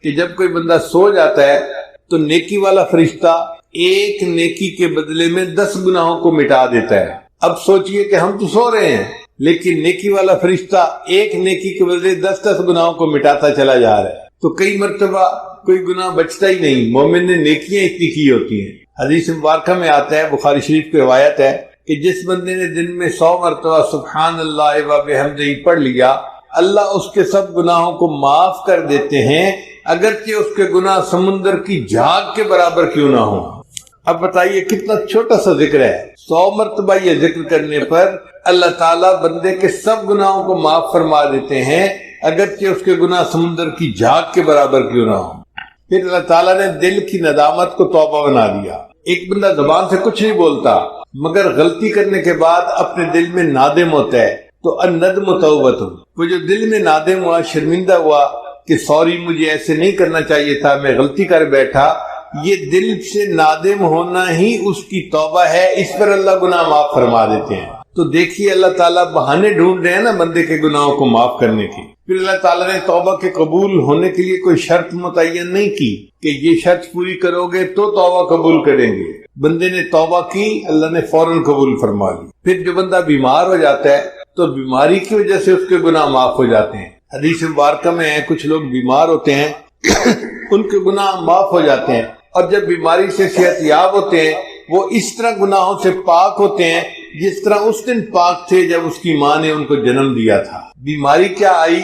کہ جب کوئی بندہ سو جاتا ہے تو نیکی والا فرشتہ ایک نیکی کے بدلے میں 10 گناہوں کو مٹا دیتا ہے۔ اب سوچئے کہ ہم تو سو رہے ہیں لیکن نیکی والا فرشتہ ایک نیکی کے بدلے 10 گناہوں کو مٹاتا چلا جا رہا ہے، تو کئی مرتبہ کوئی گناہ بچتا ہی نہیں، مومن نے نیکیاں اتنی کی ہوتی ہیں۔ حدیث مبارکہ میں آتا ہے، بخاری شریف کی روایت ہے کہ جس بندے نے دن میں 100 مرتبہ سبحان اللہ و بحمدہ پڑھ لیا، اللہ اس کے سب گناہوں کو معاف کر دیتے ہیں، اگرچہ اس کے گناہ سمندر کی جھاگ کے برابر کیوں نہ ہوں۔ اب بتائیے کتنا چھوٹا سا ذکر ہے، 100 مرتبہ یہ ذکر کرنے پر اللہ تعالیٰ بندے کے سب گناہوں کو معاف فرما دیتے ہیں، اگرچہ اس کے گناہ سمندر کی جھاگ کے برابر کیوں نہ ہوں۔ پھر اللہ تعالیٰ نے دل کی ندامت کو توبہ بنا دیا۔ ایک بندہ زبان سے کچھ نہیں بولتا مگر غلطی کرنے کے بعد اپنے دل میں نادم ہوتا ہے، تو الندم توبۃ، وہ جو دل میں نادم ہوا، شرمندہ ہوا کہ سوری مجھے ایسے نہیں کرنا چاہیے تھا، میں غلطی کر بیٹھا، یہ دل سے نادم ہونا ہی اس کی توبہ ہے، اس پر اللہ گناہ معاف فرما دیتے ہیں۔ تو دیکھیے اللہ تعالیٰ بہانے ڈھونڈ رہے ہیں نا بندے کے گناہوں کو معاف کرنے کی۔ پھر اللہ تعالیٰ نے توبہ کے قبول ہونے کے لیے کوئی شرط متعین نہیں کی کہ یہ شرط پوری کرو گے تو توبہ قبول کریں گے۔ بندے نے توبہ کی، اللہ نے فوراً قبول فرما لی۔ پھر جو بندہ بیمار ہو جاتا ہے تو بیماری کی وجہ سے اس کے گناہ معاف ہو جاتے ہیں۔ حدیث مبارکہ میں ہے کچھ لوگ بیمار ہوتے ہیں ان کے گناہ معاف ہو جاتے ہیں، اور جب بیماری سے صحت یاب ہوتے ہیں وہ اس طرح گناہوں سے پاک ہوتے ہیں جس طرح اس دن پاک تھے جب اس کی ماں نے ان کو جنم دیا تھا۔ بیماری کیا آئی،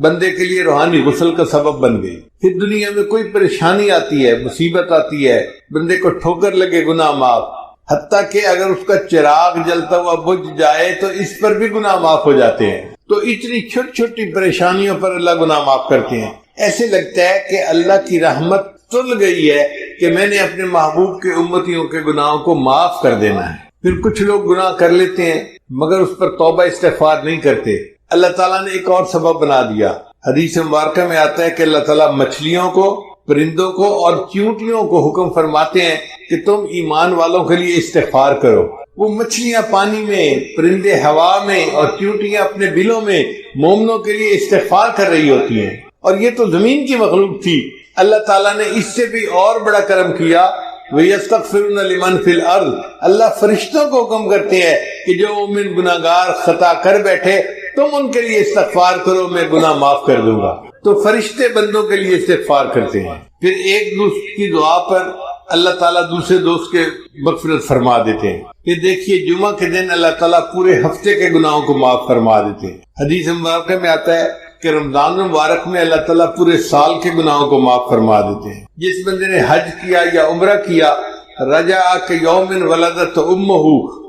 بندے کے لیے روحانی غسل کا سبب بن گئی۔ پھر دنیا میں کوئی پریشانی آتی ہے، مصیبت آتی ہے، بندے کو ٹھوکر لگے، گناہ معاف، حتیٰ کہ اگر اس کا چراغ جلتا ہوا بجھ جائے تو اس پر بھی گناہ معاف ہو جاتے ہیں۔ تو اتنی چھوٹی چھوٹی پریشانیوں پر اللہ گناہ معاف کرتے ہیں۔ ایسے لگتا ہے کہ اللہ کی رحمت تل گئی ہے کہ میں نے اپنے محبوب کے امتیوں کے گناہوں کو معاف کر دینا ہے۔ پھر کچھ لوگ گناہ کر لیتے ہیں مگر اس پر توبہ استغفار نہیں کرتے۔ اللہ تعالیٰ نے ایک اور سبب بنا دیا۔ حدیث مبارکہ میں آتا ہے کہ اللہ تعالیٰ مچھلیوں کو، پرندوں کو اور چیونٹیوں کو حکم فرماتے ہیں کہ تم ایمان والوں کے لیے استغفار کرو۔ وہ مچھلیاں پانی میں، پرندے ہوا میں اور چیونٹیاں اپنے بلوں میں مومنوں کے لیے استغفار کر رہی ہوتی ہیں، اور یہ تو زمین کی مخلوق تھی۔ اللہ تعالیٰ نے اس سے بھی اور بڑا کرم کیا، وَيَسْتَغْفِرُونَ لِمَنْ فِي الْأَرْضِ، اللہ فرشتوں کو حکم کرتے ہیں کہ جو مومن گناہگار خطا کر بیٹھے تم ان کے لیے استغفار کرو، میں گناہ معاف کر دوں گا۔ تو فرشتے بندوں کے لیے استغفار کرتے ہیں۔ پھر ایک دوسرے کی دعا پر اللہ تعالیٰ دوسرے دوست کے مغفرت فرما دیتے ہیں۔ پھر دیکھیے جمعہ کے دن اللہ تعالیٰ پورے ہفتے کے گناہوں کو معاف فرما دیتے ہیں۔ حدیث مبارکہ میں آتا ہے کہ رمضان مبارک میں اللہ تعالیٰ پورے سال کے گناہوں کو معاف فرما دیتے ہیں۔ جس بندے نے حج کیا یا عمرہ کیا، رجع کیوم ولدت امہ،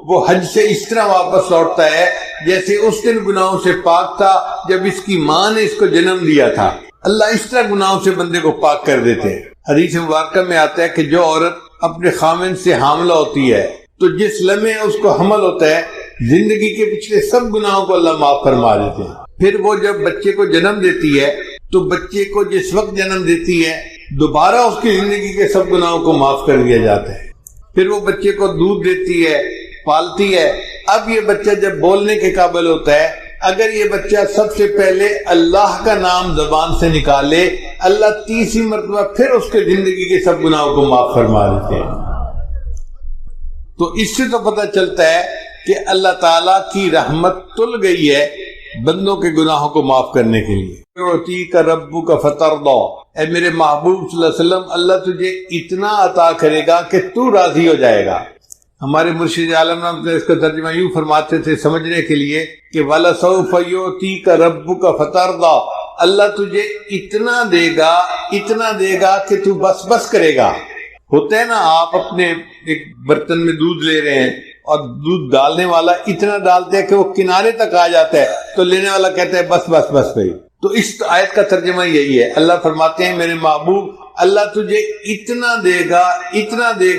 وہ حج سے اس طرح واپس لوٹتا ہے جیسے اس دن گناہوں سے پاک تھا جب اس کی ماں نے اس کو جنم دیا تھا۔ اللہ اس طرح گناہوں سے بندے کو پاک کر دیتے ہیں۔ حدیث مبارکہ میں آتا ہے کہ جو عورت اپنے خامن سے حاملہ ہوتی ہے تو جس لمحے اس کو حمل ہوتا ہے زندگی کے پچھلے سب گناہوں کو اللہ معاف فرما دیتے ہیں۔ پھر وہ جب بچے کو جنم دیتی ہے تو بچے کو جس وقت جنم دیتی ہے دوبارہ اس کی زندگی کے سب گناہوں کو معاف کر دیا جاتا ہے۔ پھر وہ بچے کو دودھ دیتی ہے، پالتی ہے۔ اب یہ بچہ جب بولنے کے قابل ہوتا ہے، اگر یہ بچہ سب سے پہلے اللہ کا نام زبان سے نکالے، اللہ 30 مرتبہ پھر اس کے زندگی کے سب گناہوں کو معاف فرما دیتے ہیں۔ تو اس سے تو پتہ چلتا ہے کہ اللہ تعالیٰ کی رحمت تل گئی ہے بندوں کے گناہوں کو معاف کرنے کے لیے۔ کا ربو کا فترضا، اے میرے محبوب صلی اللہ علیہ وسلم، اللہ تجھے اتنا عطا کرے گا کہ تو راضی ہو جائے گا۔ ہمارے مرشد عالم اس کا ترجمہ یوں فرماتے تھے سمجھنے کے لیے کہ وَلَسَوْفَ يُعْتِيكَ رَبُّكَ فَتَرْضَى، اللہ تجھے اتنا دے گا کہ تو بس بس کرے گا۔ ہوتا ہے نا، آپ اپنے ایک برتن میں دودھ لے رہے ہیں اور دودھ ڈالنے والا اتنا ڈالتے ہے کہ وہ کنارے تک آ جاتا ہے تو لینے والا کہتا ہے بس بس بس بھائی۔ تو اس آیت کا ترجمہ یہی ہے، اللہ فرماتے ہیں میرے محبوب اللہ تجھے اتنا دے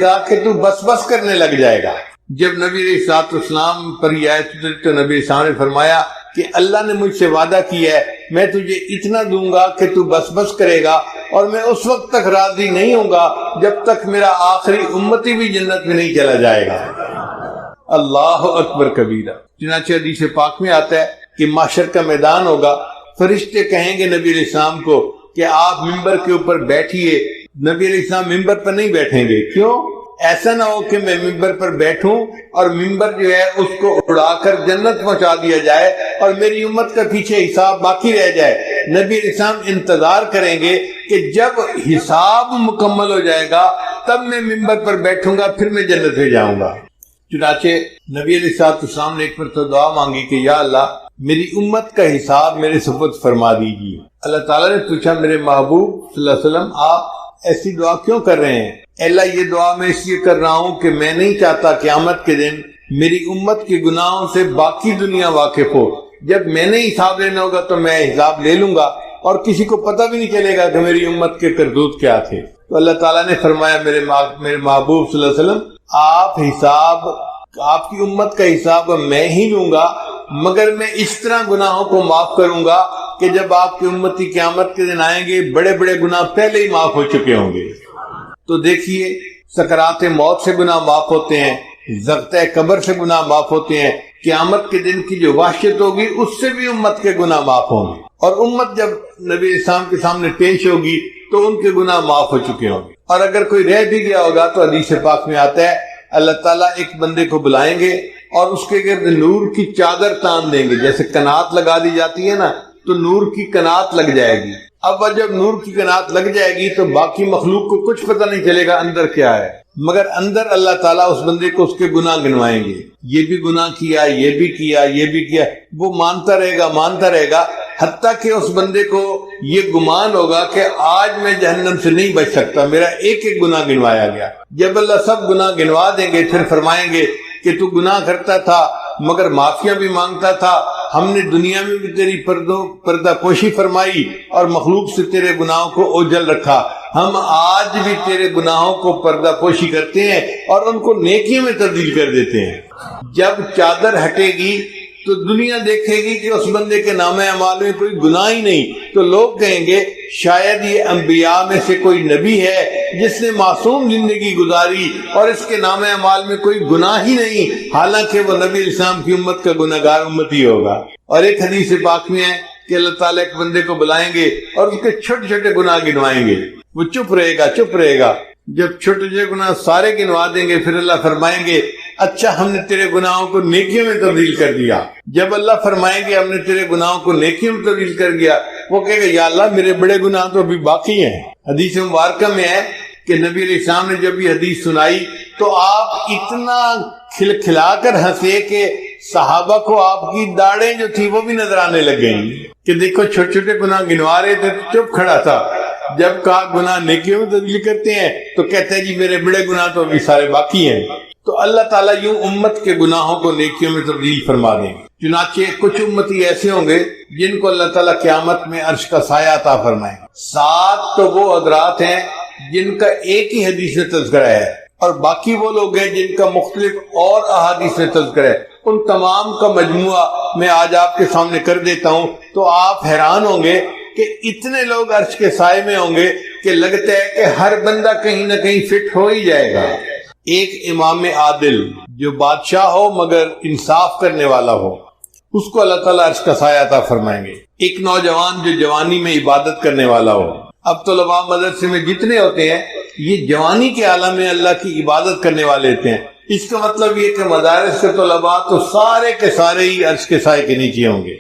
گا کہ تو بس بس کرنے لگ جائے گا۔ جب نبی علیہ الصلوۃ والسلام پر یہ آیت اتری تو نبی علیہ السلام نے فرمایا کہ اللہ نے مجھ سے وعدہ کیا ہے میں تجھے اتنا دوں گا کہ تو بس بس کرے گا، اور میں اس وقت تک راضی نہیں ہوں گا جب تک میرا آخری امتی بھی جنت میں نہیں چلا جائے گا۔ اللہ اکبر کبیرہ۔ چنانچہ حدیث پاک میں آتا ہے کہ محشر کا میدان ہوگا، فرشتے کہیں گے نبی علیہ السلام کو کہ آپ ممبر کے اوپر بیٹھیے، نبی علیہ السلام ممبر پر نہیں بیٹھیں گے. کیوں؟ ایسا نہ ہو کہ میں ممبر پر بیٹھوں اور ممبر جو ہے اس کو اڑا کر جنت پہنچا دیا جائے اور میری امت کا پیچھے حساب باقی رہ جائے. نبی علیہ السلام انتظار کریں گے کہ جب حساب مکمل ہو جائے گا تب میں ممبر پر بیٹھوں گا، پھر میں جنت میں جاؤں گا. چنانچہ نبی علیہ السلام نے ایک مرتبہ دعا مانگی کہ یا اللہ میری امت کا حساب میرے سپرد فرما دیجیے. اللہ تعالیٰ نے پوچھا میرے محبوب صلی اللہ علیہ وسلم آپ ایسی دعا کیوں کر رہے ہیں؟ اللہ یہ دعا میں اس لیے کر رہا ہوں کہ میں نہیں چاہتا قیامت کے دن میری امت کے گناہوں سے باقی دنیا واقف ہو. جب میں نے حساب لینا ہوگا تو میں حساب لے لوں گا اور کسی کو پتہ بھی نہیں چلے گا کہ میری امت کے کرتوت کیا تھے. تو اللہ تعالیٰ نے فرمایا میرے محبوب صلی اللہ علیہ وسلم آپ کی امت کا حساب میں ہی لوں گا، مگر میں اس طرح گناہوں کو معاف کروں گا کہ جب آپ کی امتی قیامت کے دن آئیں گے بڑے بڑے گناہ پہلے ہی معاف ہو چکے ہوں گے. تو دیکھیے سکرات موت سے گناہ معاف ہوتے ہیں، ضغطۂ قبر سے گناہ معاف ہوتے ہیں، قیامت کے دن کی جو وحشت ہوگی اس سے بھی امت کے گناہ معاف ہوں گے، اور امت جب نبی اسلام کے سامنے پیش ہوگی تو ان کے گناہ معاف ہو چکے ہوں گے. اور اگر کوئی رہ بھی گیا ہوگا تو حدیث پاک میں آتا ہے اللہ تعالیٰ ایک بندے کو بلائیں گے اور اس کے گرد نور کی چادر تان دیں گے، جیسے کنات لگا دی جاتی ہے نا، تو نور کی کنات لگ جائے گی. اب جب نور کی کنات لگ جائے گی تو باقی مخلوق کو کچھ پتہ نہیں چلے گا اندر کیا ہے، مگر اندر اللہ تعالیٰ اس بندے کو اس کے گناہ گنوائیں گے. یہ بھی گناہ کیا، یہ بھی کیا، یہ بھی کیا، وہ مانتا رہے گا حتیٰ کہ اس بندے کو یہ گمان ہوگا کہ آج میں جہنم سے نہیں بچ سکتا، میرا ایک ایک گناہ گنوایا گیا. جب اللہ سب گناہ گنوا دیں گے پھر فرمائیں گے کہ تو گناہ کرتا تھا مگر معافیاں بھی مانگتا تھا، ہم نے دنیا میں بھی تیری پردہ پوشی فرمائی اور مخلوق سے تیرے گناہوں کو اوجھل رکھا، ہم آج بھی تیرے گناہوں کو پردہ پوشی کرتے ہیں اور ان کو نیکیوں میں تبدیل کر دیتے ہیں. جب چادر ہٹے گی تو دنیا دیکھے گی کہ اس بندے کے نام اعمال میں کوئی گناہ ہی نہیں، تو لوگ کہیں گے شاید یہ انبیاء میں سے کوئی نبی ہے جس نے معصوم زندگی گزاری اور اس کے نام اعمال میں کوئی گناہ ہی نہیں، حالانکہ وہ نبی اسلام کی امت کا گناہگار امتی ہوگا. اور ایک حدیث پاک میں ہے کہ اللہ تعالیٰ ایک بندے کو بلائیں گے اور اس کے چھوٹے چھوٹے گناہ گنوائیں گے، وہ چپ رہے گا. جب چھوٹے چھوٹے گناہ سارے گنوا دیں گے پھر اللہ فرمائیں گے اچھا ہم نے تیرے گناہوں کو نیکیوں میں تبدیل کر دیا. جب اللہ فرمائیں گے ہم نے تیرے گناہوں کو نیکیوں میں تبدیل کر دیا، وہ کہے گا یا اللہ میرے بڑے گناہ تو ابھی باقی ہیں. حدیث مبارکہ میں ہے کہ نبی علیہ السلام نے جب یہ حدیث سنائی تو آپ اتنا کھلا کر ہنسے کہ صحابہ کو آپ کی داڑیں جو تھی وہ بھی نظر آنے لگ گئیں کہ دیکھو چھوٹے چھوٹے گناہ گنوا رہے تھے تو چپ کھڑا تھا، جب کہا گناہ نیکیوں میں تبدیل کرتے ہیں تو کہتے ہیں جی میرے بڑے گناہ تو ابھی سارے باقی ہیں. تو اللہ تعالیٰ یوں امت کے گناہوں کو نیکیوں میں تبدیل فرما دیں گے. چنانچہ کچھ امتی ایسے ہوں گے جن کو اللہ تعالیٰ قیامت میں عرش کا سایہ عطا فرمائیں گے. 7 تو وہ حضرات ہیں جن کا ایک ہی حدیث میں تذکرہ ہے اور باقی وہ لوگ ہیں جن کا مختلف اور احادیث میں تذکرہ ہے. ان تمام کا مجموعہ میں آج آپ کے سامنے کر دیتا ہوں تو آپ حیران ہوں گے کہ اتنے لوگ عرش کے سائے میں ہوں گے کہ لگتا ہے کہ ہر بندہ کہیں نہ کہیں فٹ ہو ہی جائے گا. ایک امام عادل جو بادشاہ ہو مگر انصاف کرنے والا ہو، اس کو اللہ تعالیٰ عرش کا سایہ عطا فرمائیں گے. ایک نوجوان جو جوانی میں عبادت کرنے والا ہو. اب طلباء مدرسے میں جتنے ہوتے ہیں یہ جوانی کے عالم میں اللہ کی عبادت کرنے والے ہوتے ہیں. اس کا مطلب یہ کہ مدارس کے طلباء تو سارے کے سارے ہی عرش کے سائے کے نیچے ہوں گے.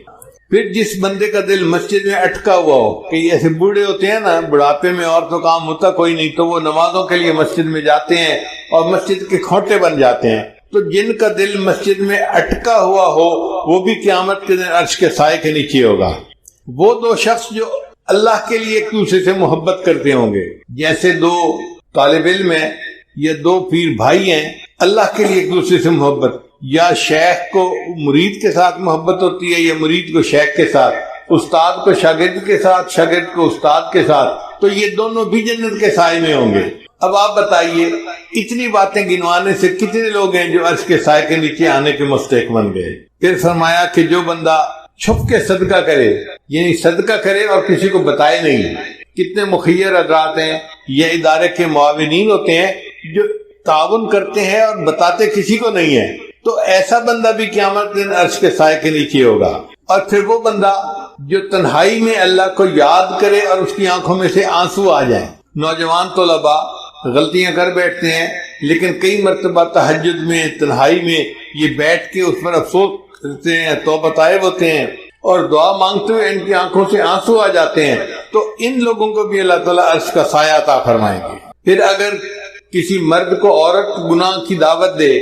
پھر جس بندے کا دل مسجد میں اٹکا ہوا ہو کہ ایسے بوڑھے ہوتے ہیں نا، بڑھاپے میں اور تو کام ہوتا کوئی نہیں تو وہ نمازوں کے لیے مسجد میں جاتے ہیں اور مسجد کے کھوٹے بن جاتے ہیں، تو جن کا دل مسجد میں اٹکا ہوا ہو وہ بھی قیامت کے دن عرش کے سائے کے نیچے ہوگا. وہ 2 شخص جو اللہ کے لیے ایک دوسرے سے محبت کرتے ہوں گے، جیسے 2 طالب علم ہیں یا 2 پیر بھائی ہیں، اللہ کے لیے ایک دوسرے سے محبت، یا شیخ کو مرید کے ساتھ محبت ہوتی ہے یا مرید کو شیخ کے ساتھ، استاد کو شاگرد کے ساتھ، شاگرد کو استاد کے ساتھ، تو یہ دونوں بھی جنت کے سائے میں ہوں گے. اب آپ بتائیے اتنی باتیں گنوانے سے کتنے لوگ ہیں جو عرش کے سائے کے نیچے آنے کے مستحق بن گئے. پھر فرمایا کہ جو بندہ چھپ کے صدقہ کرے، یعنی صدقہ کرے اور کسی کو بتائے نہیں. کتنے مخیر حضرات ہیں یہ ادارے کے معاونین ہوتے ہیں جو تعاون کرتے ہیں اور بتاتے کسی کو نہیں ہے، تو ایسا بندہ بھی قیامت دن عرش کے سائے کے نیچے ہوگا. اور پھر وہ بندہ جو تنہائی میں اللہ کو یاد کرے اور اس کی آنکھوں میں سے آنسو آ جائیں۔ نوجوان طلباء غلطیاں کر بیٹھتے ہیں، لیکن کئی مرتبہ تہجد میں، تنہائی میں یہ بیٹھ کے اس پر افسوس کرتے ہیں، توبہ طائب ہوتے ہیں اور دعا مانگتے ہوئے ان کی آنکھوں سے آنسو آ جاتے ہیں، تو ان لوگوں کو بھی اللہ تعالیٰ عرش کا سایہ عطا فرمائیں گے۔ پھر اگر کسی مرد کو عورت گناہ کی دعوت دے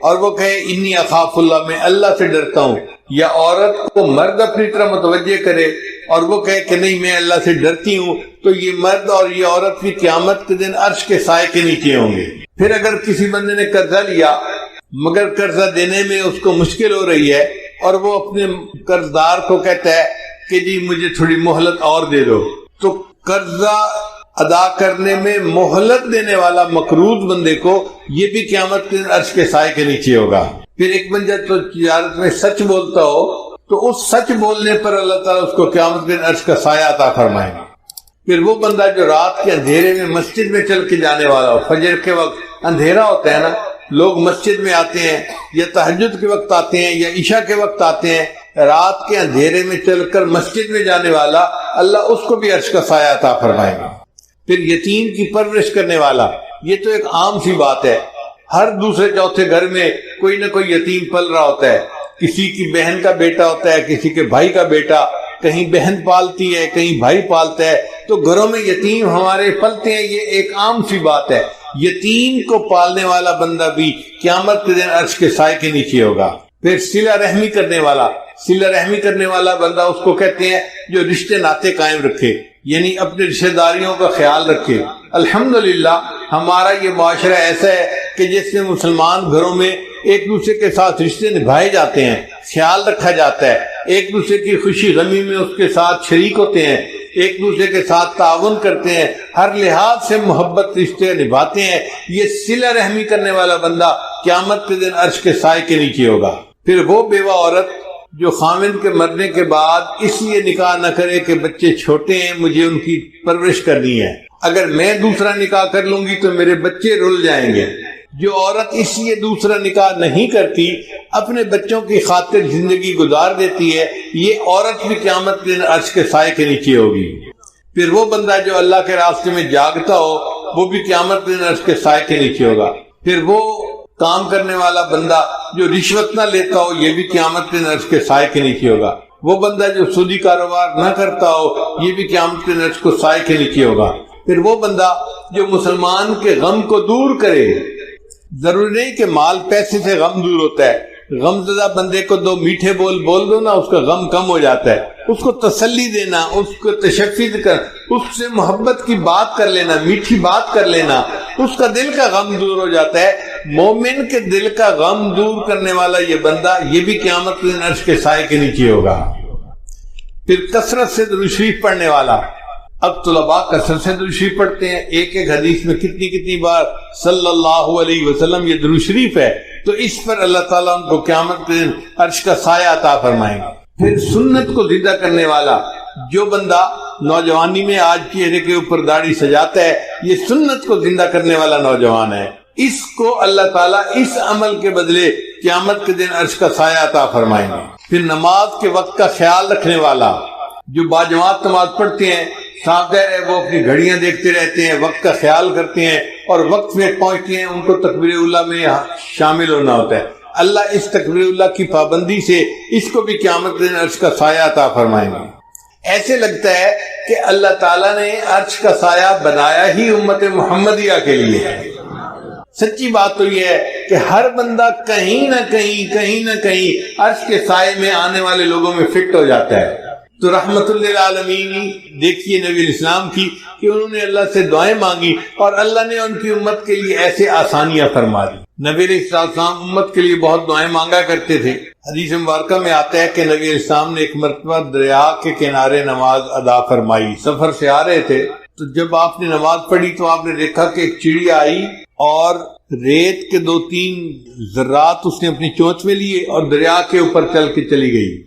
اور وہ کہے انی اخاف اللہ، میں اللہ سے ڈرتا ہوں، یا عورت کو مرد اپنی طرح متوجہ کرے اور وہ کہے کہ نہیں میں اللہ سے ڈرتی ہوں، تو یہ مرد اور یہ عورت بھی قیامت کے دن عرش کے سائے کے نیچے ہوں گے۔ پھر اگر کسی بندے نے قرضہ لیا مگر قرضہ دینے میں اس کو مشکل ہو رہی ہے اور وہ اپنے قرض دار کو کہتا ہے کہ جی مجھے تھوڑی مہلت اور دے دو، تو قرضہ ادا کرنے میں مہلت دینے والا مقروض بندے کو یہ بھی قیامت کے دن عرش کے سائے کے نیچے ہوگا۔ پھر ایک بندہ تو تجارت میں سچ بولتا ہو تو اس سچ بولنے پر اللہ تعالیٰ اس کو قیامت کے دن عرش کا سایہ عطا فرمائیں گے۔ پھر وہ بندہ جو رات کے اندھیرے میں مسجد میں چل کے جانے والا ہو، فجر کے وقت اندھیرا ہوتا ہے نا، لوگ مسجد میں آتے ہیں یا تہجد کے وقت آتے ہیں یا عشاء کے وقت آتے ہیں، رات کے اندھیرے میں چل کر مسجد میں جانے والا، اللہ اس کو بھی عرش کا سایہ عطا فرمائیں گے۔ پھر یتیم کی پرورش کرنے والا، یہ تو ایک عام سی بات ہے، ہر دوسرے چوتھے گھر میں کوئی نہ کوئی یتیم پل رہا ہوتا ہے، کسی کی بہن کا بیٹا ہوتا ہے، کسی کے بھائی کا بیٹا، کہیں بہن پالتی ہے کہیں بھائی پالتا ہے، تو گھروں میں یتیم ہمارے پلتے ہیں، یہ ایک عام سی بات ہے۔ یتیم کو پالنے والا بندہ بھی قیامت کے دن عرش کے سائے کے نیچے ہوگا۔ پھر صلہ رحمی کرنے والا، صلہ رحمی کرنے والا بندہ اس کو کہتے ہیں جو رشتے ناطے قائم رکھے، یعنی اپنے رشتہ داریوں کا خیال رکھے۔ الحمدللہ ہمارا یہ معاشرہ ایسا ہے کہ جس میں مسلمان گھروں میں ایک دوسرے کے ساتھ رشتے نبھائے جاتے ہیں، خیال رکھا جاتا ہے، ایک دوسرے کی خوشی غمی میں اس کے ساتھ شریک ہوتے ہیں، ایک دوسرے کے ساتھ تعاون کرتے ہیں، ہر لحاظ سے محبت رشتے نبھاتے ہیں۔ یہ صلہ رحمی کرنے والا بندہ قیامت کے دن عرش کے سائے کے نیچے ہوگا۔ پھر وہ بیوہ عورت جو خامند کے مرنے کے بعد اس لیے نکاح نہ کرے کہ بچے چھوٹے ہیں مجھے ان کی پرورش کرنی ہے، اگر میں دوسرا نکاح کر لوں گی تو میرے بچے رل جائیں گے، جو عورت اس لیے دوسرا نکاح نہیں کرتی، اپنے بچوں کی خاطر زندگی گزار دیتی ہے، یہ عورت بھی قیامت کے دن عرش کے سائے کے نیچے ہوگی۔ پھر وہ بندہ جو اللہ کے راستے میں جاگتا ہو وہ بھی قیامت کے دن عرش کے سائے کے نیچے ہوگا۔ پھر وہ کام کرنے والا بندہ جو رشوت نہ لیتا ہو یہ بھی قیامت کے دن عرش کے سائے کے نیچے ہوگا۔ وہ بندہ جو سودی کاروبار نہ کرتا ہو یہ بھی قیامت کے دن عرش کو سائے کے نیچے ہوگا۔ پھر وہ بندہ جو مسلمان کے غم کو دور کرے، ضروری نہیں کہ مال پیسے سے غم دور ہوتا ہے، غم زدہ بندے کو دو میٹھے بول دو نا، اس کا غم کم ہو جاتا ہے، اس کو تسلی دینا، اس کو تشفی کر، اس سے محبت کی بات کر لینا، میٹھی بات کر لینا، اس کا دل کا غم دور ہو جاتا ہے۔ مومن کے دل کا غم دور کرنے والا یہ بندہ یہ بھی قیامت کے دن عرش کے سائے کے نیچے ہوگا۔ پھر کثرت سے درود شریف پڑھنے والا، اب طلباء کثرت سے درود شریف پڑھتے ہیں، ایک ایک حدیث میں کتنی بار صلی اللہ علیہ وسلم یہ درود شریف ہے، تو اس پر اللہ تعالیٰ ان کو قیامت کے دن عرش کا سایہ عطا فرمائیں گے۔ پھر سنت کو زندہ کرنے والا، جو بندہ نوجوانی میں آج چہرے کے اوپر داڑھی سجاتا ہے یہ سنت کو زندہ کرنے والا نوجوان ہے، اس کو اللہ تعالیٰ اس عمل کے بدلے قیامت کے دن عرش کا سایہ عطا فرمائیں گے۔ پھر نماز کے وقت کا خیال رکھنے والا، جو باجماعت نماز پڑھتے ہیں، صاف ظاہر ہے وہ اپنی گھڑیاں دیکھتے رہتے ہیں، وقت کا خیال کرتے ہیں اور وقت میں پہنچتے ہیں، ان کو تکبیر اللہ میں شامل ہونا ہوتا ہے۔ اللہ اس تکبیر اللہ کی پابندی سے اس کو بھی قیامت کے دن عرش کا سایہ عطا فرمائیں گے۔ ایسے لگتا ہے کہ اللہ تعالیٰ نے عرش کا سایہ بنایا ہی امت محمدیہ کے لیے ہے۔ سچی بات تو یہ ہے کہ ہر بندہ کہیں نہ کہیں عرش کے سائے میں آنے والے لوگوں میں فٹ ہو جاتا ہے۔ تو رحمت للعالمین دیکھیے نبی علیہ السلام کی کہ انہوں نے اللہ سے دعائیں مانگی اور اللہ نے ان کی امت کے لیے ایسے آسانیاں فرما دی۔ نبی علیہ السلام امت کے لیے بہت دعائیں مانگا کرتے تھے۔ حدیث مبارکہ میں آتا ہے کہ نبی علیہ السلام نے ایک مرتبہ دریا کے کنارے نماز ادا فرمائی، سفر سے آ رہے تھے، تو جب آپ نے نماز پڑھی تو آپ نے دیکھا کہ ایک چڑیا آئی اور ریت کے 2-3 ذرات اس نے اپنی چونچ میں لیے اور دریا کے اوپر چل کے چلی گئی۔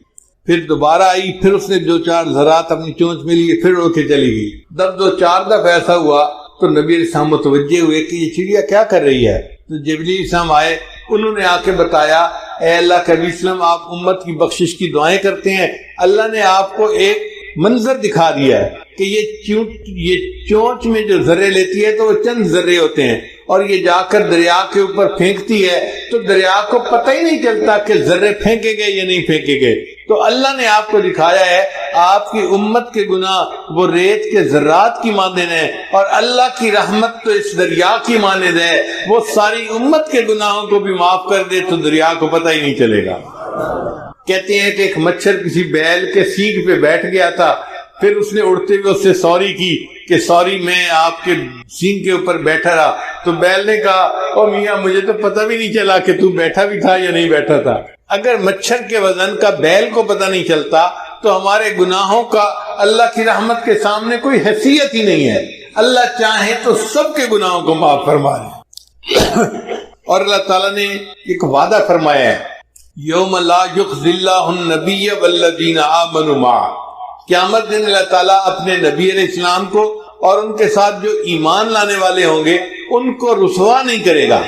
پھر دوبارہ آئی، پھر اس نے 2-4 ذرات اپنی چونچ میں لیے، پھر اڑ کے چلی گئی۔ جب 2-4 دفعہ ایسا ہوا تو نبی علیہ السلام متوجہ ہوئے کہ یہ چڑیا کیا کر رہی ہے، تو جبریل السلام آئے، انہوں نے آ کے بتایا اے اللہ کے نبی صلی اللہ علیہ وسلم آپ امت کی بخشش کی دعائیں کرتے ہیں، اللہ نے آپ کو ایک منظر دکھا دیا ہے کہ یہ چونچ میں جو ذرے لیتی ہے تو وہ چند ذرے ہوتے ہیں، اور یہ جا کر دریا کے اوپر پھینکتی ہے تو دریا کو پتہ ہی نہیں چلتا کہ ذرے پھینکے گئے یا نہیں پھینکے گئے۔ تو اللہ نے آپ کو دکھایا ہے آپ کی امت کے گناہ وہ ریت کے ذرات کی مانند ہیں، اور اللہ کی رحمت تو اس دریا کی مانند ہے، وہ ساری امت کے گناہوں کو بھی معاف کر دے تو دریا کو پتہ ہی نہیں چلے گا۔ کہتے ہیں کہ ایک مچھر کسی بیل کے سینگ پہ بیٹھ گیا تھا، پھر اس نے اڑتے ہوئے اس سے سوری کی کہ سوری میں آپ کے سینگ کے اوپر بیٹھا رہا، تو بیل نے کہا او میاں مجھے تو پتہ بھی نہیں چلا کہ تو بیٹھا بھی تھا یا نہیں بیٹھا تھا۔ اگر مچھر کے وزن کا بیل کو پتہ نہیں چلتا تو ہمارے گناہوں کا اللہ کی رحمت کے سامنے کوئی حیثیت ہی نہیں ہے۔ اللہ چاہے تو سب کے گناہوں کو معاف فرما دے۔ اور اللہ تعالیٰ نے ایک وعدہ فرمایا ہے، یوم لا یخزی اللہ النبی والذین آمنوا معہ، قیامت دن اللہ تعالیٰ اپنے نبی علیہ السلام کو اور ان کے ساتھ جو ایمان لانے والے ہوں گے ان کو رسوا نہیں کرے گا۔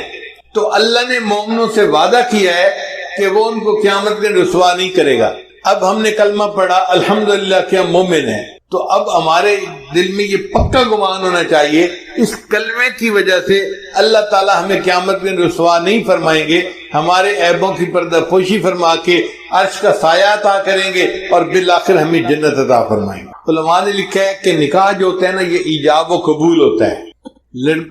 تو اللہ نے مومنوں سے وعدہ کیا ہے کہ وہ ان کو قیامت دن رسوا نہیں کرے گا۔ اب ہم نے کلمہ پڑھا الحمدللہ کہ ہم مومن ہیں، تو اب ہمارے دل میں یہ پکا گمان ہونا چاہیے اس کلمے کی وجہ سے اللہ تعالیٰ ہمیں قیامت میں رسوا نہیں فرمائیں گے، ہمارے عیبوں کی پردہ پوشی فرما کے عرش کا سایہ عطا کریں گے اور بالآخر ہمیں جنت عطا فرمائیں گے۔ علماء نے لکھا ہے کہ نکاح جو ہوتا ہے نا یہ ایجاب و قبول ہوتا ہے،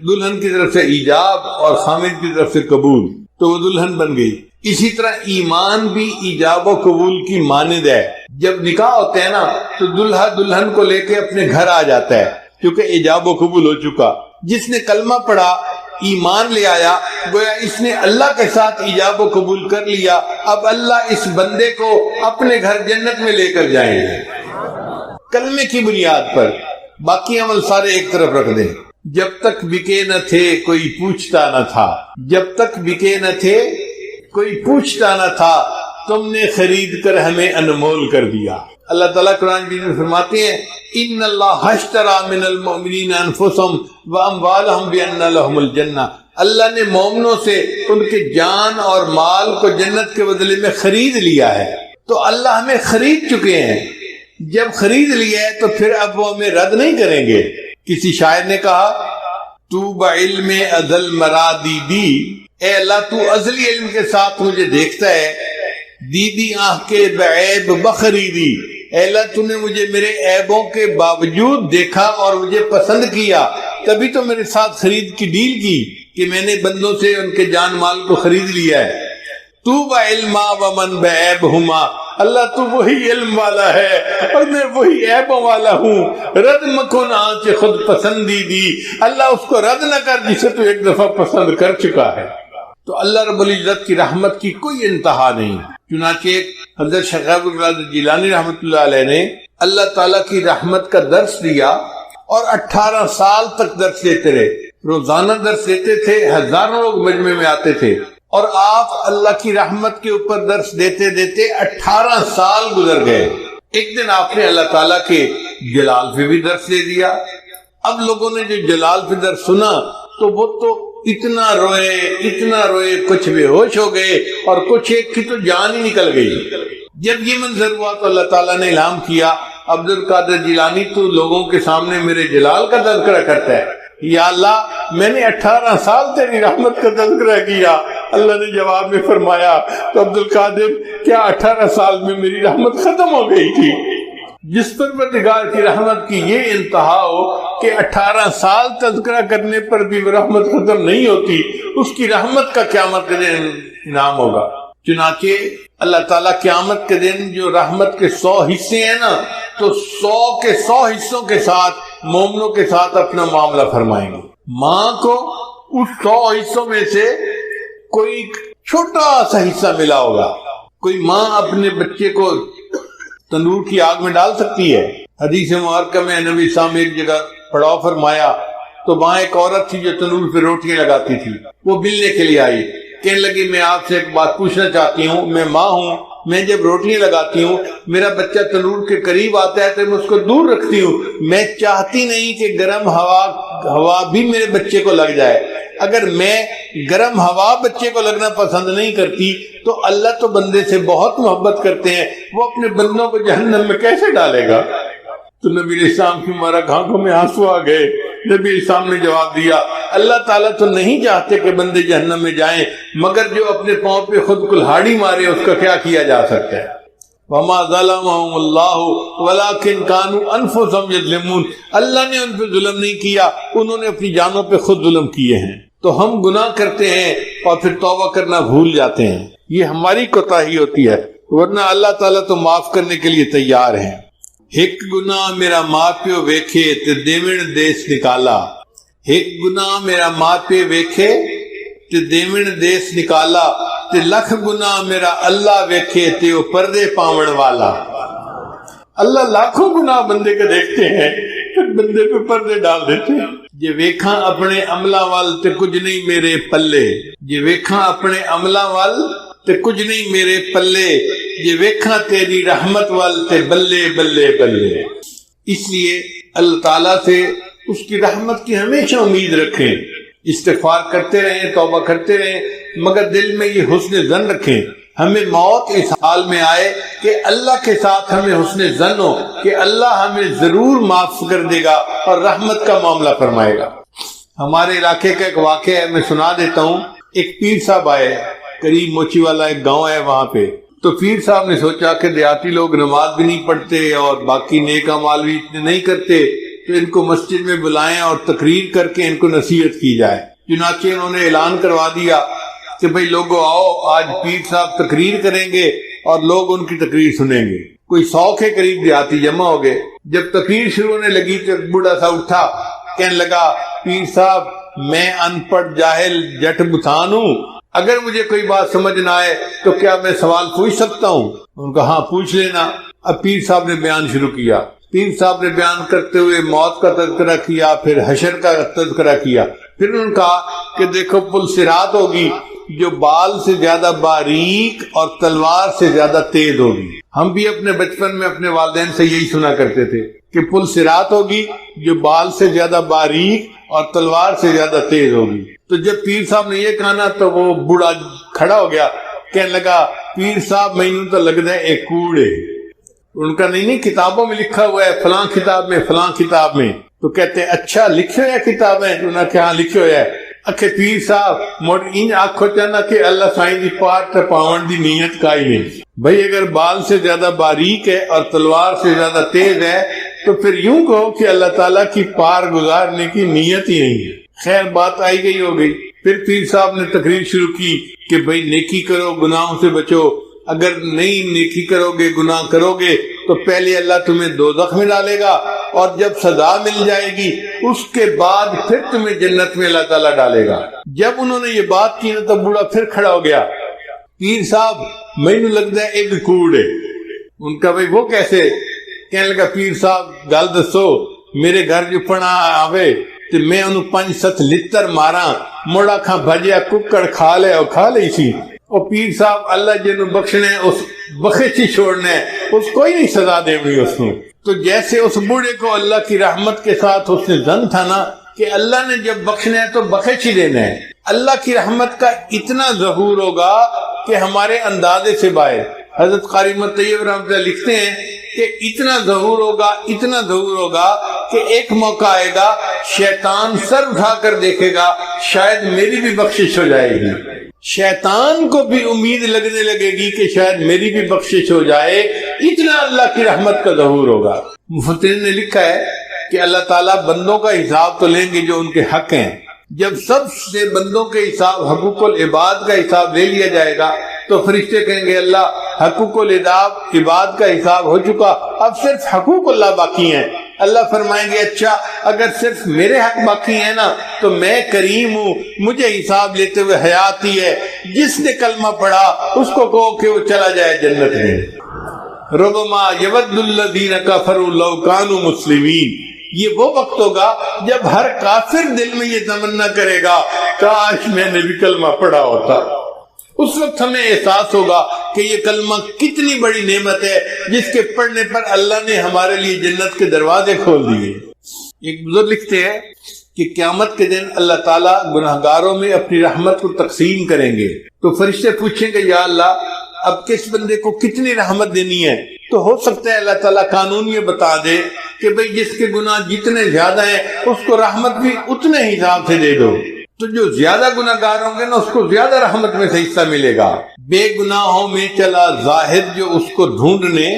دلہن کی طرف سے ایجاب اور خامد کی طرف سے قبول، تو وہ دلہن بن گئی۔ اسی طرح ایمان بھی ایجاب و قبول کی مانند ہے، جب نکاح ہوتے ہیں نا تو دلہا دلہن کو لے کے اپنے گھر آ جاتا ہے کیونکہ ایجاب و قبول ہو چکا۔ جس نے کلمہ پڑھا ایمان لے آیا گویا اس نے اللہ کے ساتھ ایجاب و قبول کر لیا، اب اللہ اس بندے کو اپنے گھر جنت میں لے کر جائیں گے کلمے کی بنیاد پر۔ باقی عمل سارے ایک طرف رکھ دیں۔ جب تک بکے نہ تھے کوئی پوچھتا نہ تھا، جب تک بکے نہ تھے کوئی پوچھتا نہ تھا، تم نے خرید کر ہمیں انمول کر دیا۔ اللہ تعالیٰ قرآن میں فرماتے ہیں ان اللہ اشتری من المؤمنین انفسهم واموالهم بان لهم الجنہ، اللہ نے مومنوں سے ان کے جان اور مال کو جنت کے بدلے میں خرید لیا ہے۔ تو اللہ ہمیں خرید چکے ہیں، جب خرید لیا ہے تو پھر اب وہ ہمیں رد نہیں کریں گے۔ کسی شاعر نے کہا تو بعلم ازل مرادی دی، اے اللہ تو ازلی علم کے ساتھ مجھے دیکھتا ہے، دیدی آنکھ کے بعیب بخریدی، اے اللہ تو نے مجھے میرے عیبوں کے باوجود دیکھا اور مجھے پسند کیا، تبھی تو میرے ساتھ خرید کی ڈیل کی کہ میں نے بندوں سے ان کے جان مال کو خرید لیا ہے۔ تو بعلما ومن بعیب ہما، اللہ تو وہی علم والا ہے اور میں وہی عیبوں والا ہوں، رد مکن آنچ خود پسندی دی، اللہ اس کو رد نہ کر جسے تو ایک دفعہ پسند کر چکا ہے۔ تو اللہ رب العزت کی رحمت کی کوئی انتہا نہیں۔ چنانچہ حضرت شیخ عبد القادر جیلانی رحمۃ اللہ علیہ نے اللہ تعالیٰ کی رحمت کا درس دیا اور 18 سال تک درس دیتے رہے، روزانہ درس دیتے تھے، ہزاروں لوگ مجمع میں آتے تھے، اور آپ اللہ کی رحمت کے اوپر درس دیتے دیتے 18 سال گزر گئے۔ ایک دن آپ نے اللہ تعالیٰ کے جلال پہ بھی درس دے دیا۔ اب لوگوں نے جو جلال پہ درس سنا تو وہ تو اتنا روئے کچھ بے ہوش ہو گئے اور کچھ ایک کی تو جان ہی نکل گئی۔ جب یہ منظر ہوا تو اللہ تعالیٰ نے اعلان کیا عبد القادر جیلانی تو لوگوں کے سامنے میرے جلال کا تذکرہ کرتا ہے، یا اللہ میں نے 18 سال تیری رحمت کا تذکرہ کیا۔ اللہ نے جواب میں فرمایا تو عبد القادر کیا 18 سال میں میری رحمت ختم ہو گئی تھی؟ جس پروردگار کی رحمت کی یہ انتہا ہو کہ 18 سال تذکرہ کرنے پر بھی رحمت ختم نہیں ہوتی، اس کی رحمت کا قیامت کے دن انعام ہوگا۔ چنانچہ اللہ تعالیٰ قیامت کے دن جو رحمت کے 100 حصے ہیں نا تو 100 کے 100 حصوں کے ساتھ مومنوں کے ساتھ اپنا معاملہ فرمائیں گے۔ ماں کو اس 100 حصوں میں سے کوئی چھوٹا سا حصہ ملا ہوگا۔ کوئی ماں اپنے بچے کو تندور کی آگ میں ڈال سکتی ہے؟ حدیث مبارکہ میں نبی صاحب ایک جگہ پڑاؤ فرمایا تو وہاں ایک عورت تھی جو تندور پہ روٹیاں لگاتی تھی، وہ بیلنے کے لیے آئی، کہنے لگی میں آپ سے ایک بات پوچھنا چاہتی ہوں، میں ماں ہوں، میں جب روٹیاں لگاتی ہوں میرا بچہ تندور کے قریب آتا ہے تو میں اس کو دور رکھتی ہوں، میں چاہتی نہیں کہ گرم ہوا بھی میرے بچے کو لگ جائے، اگر میں گرم ہوا بچے کو لگنا پسند نہیں کرتی تو اللہ تو بندے سے بہت محبت کرتے ہیں، وہ اپنے بندوں کو جہنم میں کیسے ڈالے گا؟ تو نبی علیہ السلام کی مبارک آنکھوں میں آنسو آ گئے۔ نبی علیہ السلام نے جواب دیا، اللہ تعالیٰ تو نہیں چاہتے کہ بندے جہنم میں جائیں، مگر جو اپنے پاؤں پہ خود کلہاڑی مارے اس کا کیا کیا جا سکتا ہے؟ وَمَا ظَلَمَهُمُ اللَّهُ وَلَكِنْ كَانُوا أَنفُسَهُمْ يَظْلِمُونَ، اللہ نے ان پہ ظلم نہیں کیا، انہوں نے اپنی جانوں پہ خود ظلم کیے ہیں۔ تو ہم گناہ کرتے ہیں اور پھر توبہ کرنا بھول جاتے ہیں، یہ ہماری کوتاہی ہوتی ہے، ورنہ اللہ تعالیٰ تو معاف کرنے کے لیے تیار ہیں۔ ایک گناہ میرا ماں پیو ویکھے تے دیوݨ دیس نکالا، ایک گناہ میرا ماں پیو ویکھے تے دیوݨ دیس نکالا، تے لکھ گناہ میرا اللہ ویکھے تے وہ پردے پاون والا۔ اللہ لاکھوں گناہ بندے کے دیکھتے ہیں پھر بندے پہ پردے ڈال دیتے ہیں۔ جے ویکھاں اپنے عملہ وال تے کچھ نہیں میرے پلے، جے ویکھاں اپنے عملہ وال تے کچھ نہیں میرے پلے، جے ویکھاں تیری رحمت وال تے بلے بلے بلے۔ اس لیے اللہ تعالیٰ سے اس کی رحمت کی ہمیشہ امید رکھیں، استغفار کرتے رہیں، توبہ کرتے رہیں، مگر دل میں یہ حسن ظن رکھیں، ہمیں موت اس حال میں آئے کہ اللہ کے ساتھ ہمیں حسن ظن ہو کہ اللہ ہمیں ضرور معاف کر دے گا اور رحمت کا معاملہ فرمائے گا۔ ہمارے علاقے کا ایک واقعہ ہے، میں سنا دیتا ہوں۔ ایک پیر صاحب آئے، قریب موچی والا ایک گاؤں ہے وہاں پہ، تو پیر صاحب نے سوچا کہ دیہاتی لوگ نماز بھی نہیں پڑھتے اور باقی نیک اعمال بھی اتنے نہیں کرتے، تو ان کو مسجد میں بلائیں اور تقریر کر کے ان کو نصیحت کی جائے۔ چنانچہ انہوں نے اعلان کروا دیا کہ بھئی لوگوں آؤ، آج پیر صاحب تقریر کریں گے اور لوگ ان کی تقریر سنیں گے۔ کوئی 100 کے قریب دیہاتی جمع ہو گئے۔ جب تقریر شروع ہونے لگی تو ایک بوڑھا سا اٹھا، کہنے لگا، پیر صاحب میں ان پڑھ جاہل جٹ بتان ہوں، اگر مجھے کوئی بات سمجھ نہ آئے تو کیا میں سوال پوچھ سکتا ہوں؟ ان کا ہاں پوچھ لینا۔ اب پیر صاحب نے بیان شروع کیا۔ پیر صاحب نے بیان کرتے ہوئے موت کا تذکرہ کیا، پھر حشر کا تذکرہ کیا، پھر انہوں نے کہا کہ دیکھو پل صراط ہوگی جو بال سے زیادہ باریک اور تلوار سے زیادہ تیز ہوگی۔ ہم بھی اپنے بچپن میں اپنے والدین سے یہی سنا کرتے تھے کہ پل صراط ہوگی جو بال سے زیادہ باریک اور تلوار سے زیادہ تیز ہوگی۔ تو جب پیر صاحب نے یہ کہا نا تو وہ بوڑھا کھڑا ہو گیا، کہنے لگا، پیر صاحب مینوں تو لگتا ہے ایک کوڑ ہے۔ ان کا نہیں کتابوں میں لکھا ہوا ہے، فلاں کتاب میں فلاں کتاب میں۔ تو کہتے ہیں اچھا لکھے ہوئے کتابیں؟ انہوں نے کہا ہاں لکھے ہوئے ہے۔ اکھے پیر صاحب موڑ ان آنکھو چاہنا کہ اللہ سائیں دی پار ٹپاون دی نیت کا ہی نہیں۔ بھئی اگر بال سے زیادہ باریک ہے اور تلوار سے زیادہ تیز ہے تو پھر یوں کہو کہ اللہ تعالیٰ کی پار گزارنے کی نیت ہی نہیں ہے۔ خیر بات آئی گئی ہو گئی۔ پھر پیر صاحب نے تقریر شروع کی کہ بھئی نیکی کرو، گناہوں سے بچو، اگر نہیں نیکی کرو گے، گناہ کرو گے تو پہلے اللہ تمہیں دوزخ میں ڈالے گا اور جب سزا مل جائے گی اس کے بعد پھر تمہیں جنت میں اللہ تعالیٰ ڈالے گا۔ جب انہوں نے یہ بات کی نا تو بوڑھا پھر کھڑا ہو گیا، پیر صاحب مینوں لگتا ہے ایک کوڑ ہے۔ ان کا بھئی وہ کیسے؟ کہنے لگا، پیر صاحب گل دسو، میرے گھر جو پڑا آوے تو میں انہوں 5-7 لتر ماراں، موڑا کھاں بھجیا ککڑ کھا لے اور کھا لئی سی۔ اور پیر صاحب اللہ جنوں بخشنے اس بخش ہی چھوڑنے، اس کوئی نہیں سزا دے گی اس کو۔ تو جیسے اس بوڑھے کو اللہ کی رحمت کے ساتھ اس نے ظن تھا نا کہ اللہ نے جب بخشنا ہے تو بخش ہی دینا ہے، اللہ کی رحمت کا اتنا ظہور ہوگا کہ ہمارے اندازے سے باہر۔ حضرت قاری محمد طیب رحمۃ اللہ لکھتے ہیں کہ اتنا ظہور ہوگا، اتنا ظہور ہوگا کہ ایک موقع آئے گا شیطان سر اٹھا کر دیکھے گا شاید میری بھی بخشش ہو جائے گی، شیطان کو بھی امید لگنے لگے گی کہ شاید میری بھی بخشش ہو جائے، اتنا اللہ کی رحمت کا ظہور ہوگا۔ مفسرین نے لکھا ہے کہ اللہ تعالیٰ بندوں کا حساب تو لیں گے جو ان کے حق ہیں، جب سب سے بندوں کے حساب حقوق العباد کا حساب لے لیا جائے گا تو فرشتے کہیں گے اللہ حقوق العباد کا حساب ہو چکا، اب صرف حقوق اللہ باقی ہیں۔ اللہ فرمائیں گے اچھا اگر صرف میرے حق باقی ہیں نا تو میں کریم ہوں، مجھے حساب لیتے ہوئے حیاتی ہے، جس نے کلمہ پڑھا اس کو کہو کہ وہ چلا جائے جنت میں۔ ربما یود الذین کفروا لو کانوا مسلمین، یہ وہ وقت ہوگا جب ہر کافر دل میں یہ تمنا کرے گا کاش میں نے بھی کلمہ پڑھا ہوتا۔ اس وقت ہمیں احساس ہوگا کہ یہ کلمہ کتنی بڑی نعمت ہے جس کے پڑھنے پر اللہ نے ہمارے لیے جنت کے دروازے کھول دیے۔ ایک بزرگ لکھتے ہیں کہ قیامت کے دن اللہ تعالیٰ گناہگاروں میں اپنی رحمت کو تقسیم کریں گے، تو فرشتے پوچھیں گے یا اللہ اب کس بندے کو کتنی رحمت دینی ہے؟ تو ہو سکتا ہے اللہ تعالیٰ قانون یہ بتا دے کہ بھئی جس کے گناہ جتنے زیادہ ہیں اس کو رحمت بھی اتنے ہی حساب سے دے دو، تو جو زیادہ گناہگار ہوں گے نا اس کو زیادہ رحمت میں سے حصہ ملے گا۔ بے گناہوں میں چلا زاہد جو اس کو ڈھونڈنے،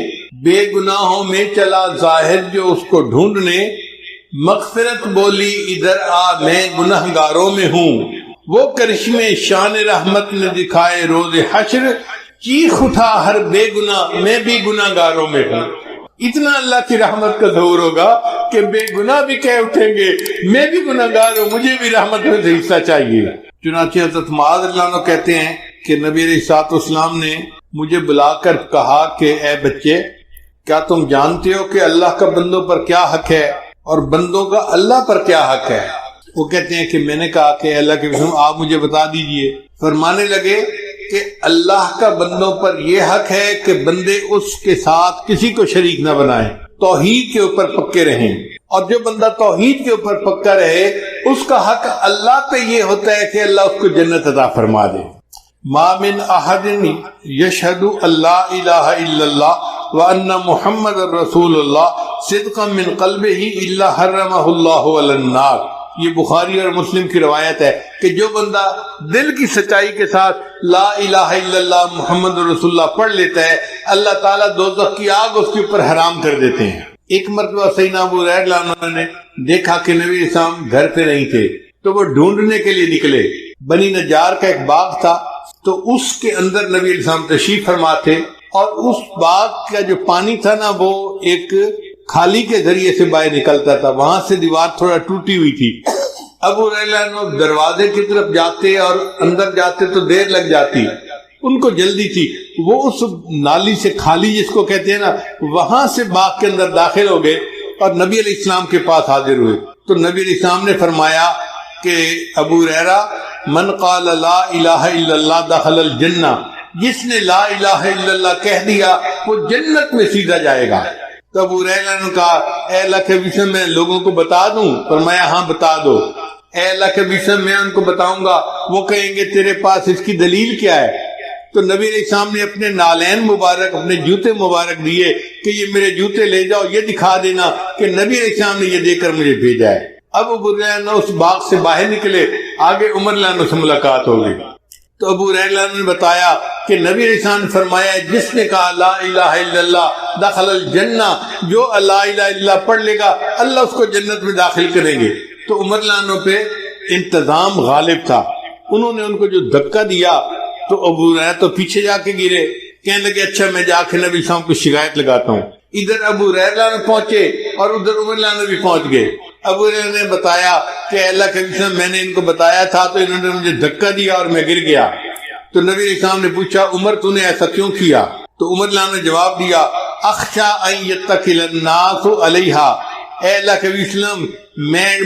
بے گناہوں میں چلا زاہد جو اس کو ڈھونڈنے، مغفرت بولی ادھر آ میں گناہگاروں میں ہوں، وہ کرشمے شان رحمت نے دکھائے روز حشر، چیخ اٹھا ہر بے گناہ میں بھی گناہگاروں میں ہوں۔ اتنا اللہ کی رحمت کا ظہور ہوگا کہ بے گناہ بھی کہہ اٹھیں گے میں بھی گناہگار ہوں، مجھے بھی رحمت میں سے حصہ چاہیے۔ چنانچہ حضرت معاذ رضی اللہ عنہ کہتے ہیں کہ نبی علیہ الصلوۃ والسلام نے مجھے بلا کر کہا کہ اے بچے، کیا تم جانتے ہو کہ اللہ کا بندوں پر کیا حق ہے اور بندوں کا اللہ پر کیا حق ہے؟ وہ کہتے ہیں کہ میں نے کہا کہ اللہ کے رسول آپ مجھے بتا دیجئے۔ فرمانے لگے کہ اللہ کا بندوں پر یہ حق ہے کہ بندے اس کے ساتھ کسی کو شریک نہ بنائیں، توحید کے اوپر پکے رہیں، اور جو بندہ توحید کے اوپر پکا رہے اس کا حق اللہ پہ یہ ہوتا ہے کہ اللہ اس کو جنت عطا فرما دے۔ ما من احد یشہد اللہ الہ الا اللہ وان محمد رسول اللہ صدقا من قلبہ الا حرمہ اللہ علی النار۔ یہ بخاری اور مسلم کی روایت ہے کہ جو بندہ دل کی سچائی کے ساتھ لا الہ الا اللہ محمد رسول اللہ پڑھ لیتا ہے، اللہ تعالیٰ دوزخ کی آگ اس کے اوپر حرام کر دیتے ہیں۔ ایک مرتبہ سیدنا ابو ہریرہ نے دیکھا کہ نبی علیہ السلام گھر پہ نہیں تھے، تو وہ ڈھونڈنے کے لیے نکلے۔ بنی نجار کا ایک باغ تھا، تو اس کے اندر نبی علیہ السلام تشریف فرما تھے، اور اس باغ کا جو پانی تھا نا وہ ایک کھالی کے ذریعے سے باہر نکلتا تھا، وہاں سے دیوار تھوڑا ٹوٹی ہوئی تھی۔ ابو ہریرہ دروازے کی طرف جاتے اور اندر جاتے تو دیر لگ جاتی، ان کو جلدی تھی، وہ اس نالی سے خالی جس کو کہتے ہیں نا وہاں سے باغ کے اندر داخل ہو گئے اور نبی علیہ السلام کے پاس حاضر ہوئے۔ تو نبی علیہ السلام نے فرمایا کہ ابو ہریرہ من قال لا الہ الا اللہ دخل الجنہ، جس نے لا الہ الا اللہ کہہ دیا وہ جنت میں سیدھا جائے گا۔ تو ابو ہریرہ نے کہا اے اللہ کے نبی میں لوگوں کو بتا دوں؟ فرمایا ہاں بتا دو۔ اے اللہ کے نبی میں ان کو بتاؤں گا، وہ کہیں گے تیرے پاس اس کی دلیل کیا ہے؟ تو نبی علیہ السلام نے اپنے نالین مبارک، اپنے جوتے مبارک دیے کہ یہ میرے جوتے لے جاؤ، یہ دکھا دینا کہ نبی علیہ السلام نے یہ دے کر مجھے بھیجا ہے۔ اب ابو ہریرہ اس باغ سے باہر نکلے، آگے عمر رضی اللہ عنہ سے ملاقات ہو گئی۔ تو ابو ہریرہ نے بتایا کہ نبی علیہ السلام نے فرمایا جس نے کہا لا الہ الا اللہ دخل الجنہ، جو لا الہ الا اللہ پڑھ لے گا اللہ اس کو جنت میں داخل کریں گے۔ تو عمر رضی اللہ عنہ پہ انتظام غالب تھا، انہوں نے ان کو جو دھکا دیا تو ابو ہریرہ تو پیچھے جا کے گرے، کہنے لگے اچھا میں جا کے نبی صاحب کو شکایت لگاتا ہوں۔ ادھر ابو ہریرہ پہنچے اور ادھر عمر رضی اللہ عنہ بھی پہنچ گئے۔ ابو ہریرہ نے بتایا کہ اللہ کے نبی میں نے ان کو بتایا تھا تو انہوں نے مجھے دھکا دیا اور میں گر گیا۔ تو نبی علیہ السلام نے پوچھا عمر تو نے ایسا کیوں کیا؟ تو عمر اللہ نے جواب دیا اخشا ان یتکل الناس علیہا، اے اللہ کے وسلم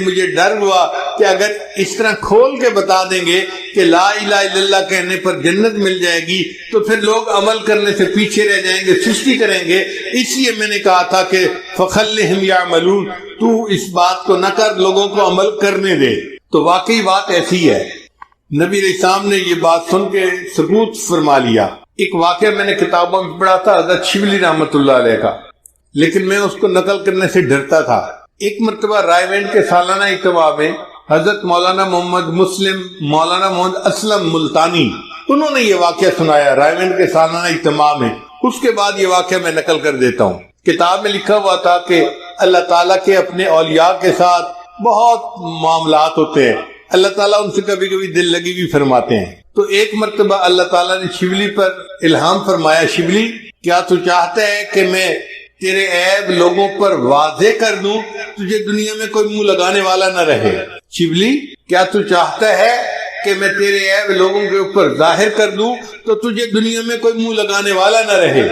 مجھے ڈر ہوا کہ اگر اس طرح کھول کے بتا دیں گے کہ لا الہ الا اللہ کہنے پر جنت مل جائے گی تو پھر لوگ عمل کرنے سے پیچھے رہ جائیں گے، سستی کریں گے، اس لیے میں نے کہا تھا کہ فخلہم یعملون، تو اس بات کو نہ کر، لوگوں کو عمل کرنے دے۔ تو واقعی بات ایسی ہے، نبی علیہ السلام نے یہ بات سن کے سکوت فرما لیا۔ ایک واقعہ میں نے کتابوں میں پڑھا تھا حضرت شبلی رحمۃ اللہ علیہ کا، لیکن میں اس کو نقل کرنے سے ڈرتا تھا۔ ایک مرتبہ رائے وینڈ کے سالانہ اجتماع میں حضرت مولانا محمد مسلم، مولانا محمد اسلم ملتانی، انہوں نے یہ واقعہ سنایا رائے وینڈ کے سالانہ اجتماع میں۔ اس کے بعد یہ واقعہ میں نقل کر دیتا ہوں۔ کتاب میں لکھا ہوا تھا کہ اللہ تعالیٰ کے اپنے اولیاء کے ساتھ بہت معاملات ہوتے ہیں، اللہ تعالیٰ ان سے کبھی کبھی دل لگی بھی فرماتے ہیں۔ تو ایک مرتبہ اللہ تعالیٰ نے شبلی پر الہام فرمایا، شبلی کیا تو چاہتا ہے کہ میں تیرے عیب لوگوں پر واضح کر دوں، تجھے دنیا میں کوئی منہ لگانے والا نہ رہے؟ شبلی کیا تو چاہتا ہے کہ میں تیرے عیب لوگوں کے اوپر ظاہر کر دوں تو تجھے دنیا میں کوئی منہ لگانے والا نہ رہے؟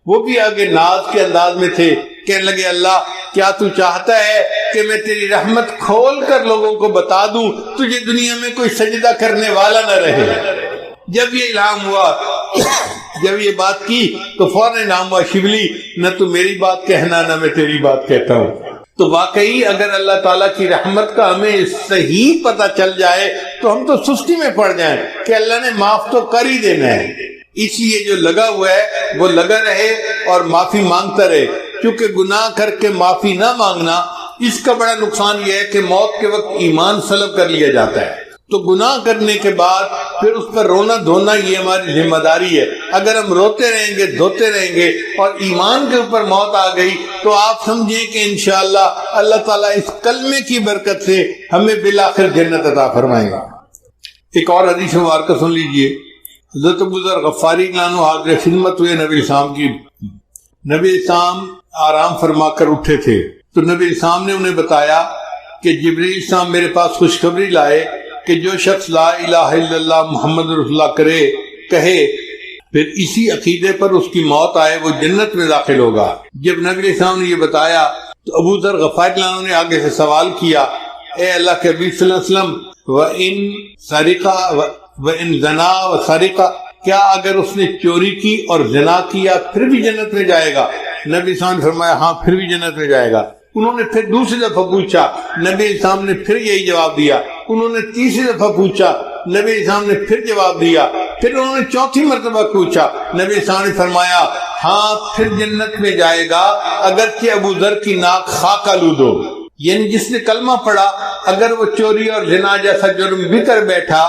وہ بھی آگے ناز کے انداز میں تھے، کہنے لگے اللہ کیا تو چاہتا ہے کہ میں تیری رحمت کھول کر لوگوں کو بتا دوں تجھے دنیا میں کوئی سجدہ کرنے والا نہ رہے؟ جب یہ الہام ہوا، جب یہ بات کی تو فوراً الہام ہوا شبلی نہ تو میری بات کہنا نہ میں تیری بات کہتا ہوں۔ تو واقعی اگر اللہ تعالیٰ کی رحمت کا ہمیں صحیح پتہ چل جائے تو ہم تو سستی میں پڑ جائیں کہ اللہ نے معاف تو کر ہی دینا ہے، اس لیے جو لگا ہوا ہے وہ لگا رہے اور معافی مانگتا رہے، کیونکہ گناہ کر کے معافی نہ مانگنا اس کا بڑا نقصان یہ ہے کہ موت کے وقت ایمان سلب کر لیا جاتا ہے۔ تو گناہ کرنے کے بعد پھر اس پر رونا دھونا یہ ہماری ذمہ داری ہے۔ اگر ہم روتے رہیں گے دھوتے رہیں گے اور ایمان کے اوپر موت آ گئی تو آپ سمجھیں کہ انشاءاللہ اللہ تعالیٰ اس کلمے کی برکت سے ہمیں بالآخر جنت عطا فرمائے گا۔ ایک اور حدیث مبارکہ سن لیجئے۔ حضرت ابو ذر غفاری عنہ حاضر خدمت ہوئے نبی اسلام کی۔ نبی اسلام آرام فرما کر اٹھے تھے تو نبی اسلام نے انہیں بتایا کہ جبریل اسلام میرے پاس خوشخبری لائے کہ جو شخص لا الہ الا اللہ محمد رسول اللہ کہے پھر اسی عقیدے پر اس کی موت آئے وہ جنت میں داخل ہوگا۔ جب نبی اسلام نے یہ بتایا تو ابو ذر غفاری عنہ نے آگے سے سوال کیا، اے اللہ کے حبیب صلی اللہ علیہ وسلم، وَإِن سَرِقَ وَإِن زَنَا وَسَرِقَ، کیا اگر اس نے چوری کی اور زنا کیا پھر بھی جنت میں جائے گا؟ نبی اسلام نے فرمایا ہاں پھر بھی جنت میں جائے گا۔ انہوں نے پھر دوسری دفعہ پوچھا، نبی اسلام نے پھر یہی جواب دیا۔ انہوں نے تیسری دفعہ پوچھا، نبی اسلام نے پھر جواب دیا۔ پھر انہوں نے چوتھی مرتبہ پوچھا، نبی اسلام نے فرمایا ہاں پھر جنت میں جائے گا اگرچہ ابو ذر کی ناک خاک آلود ہو۔ یعنی جس نے کلمہ پڑھا اگر وہ چوری اور زنا جیسا جرم بھی کر بیٹھا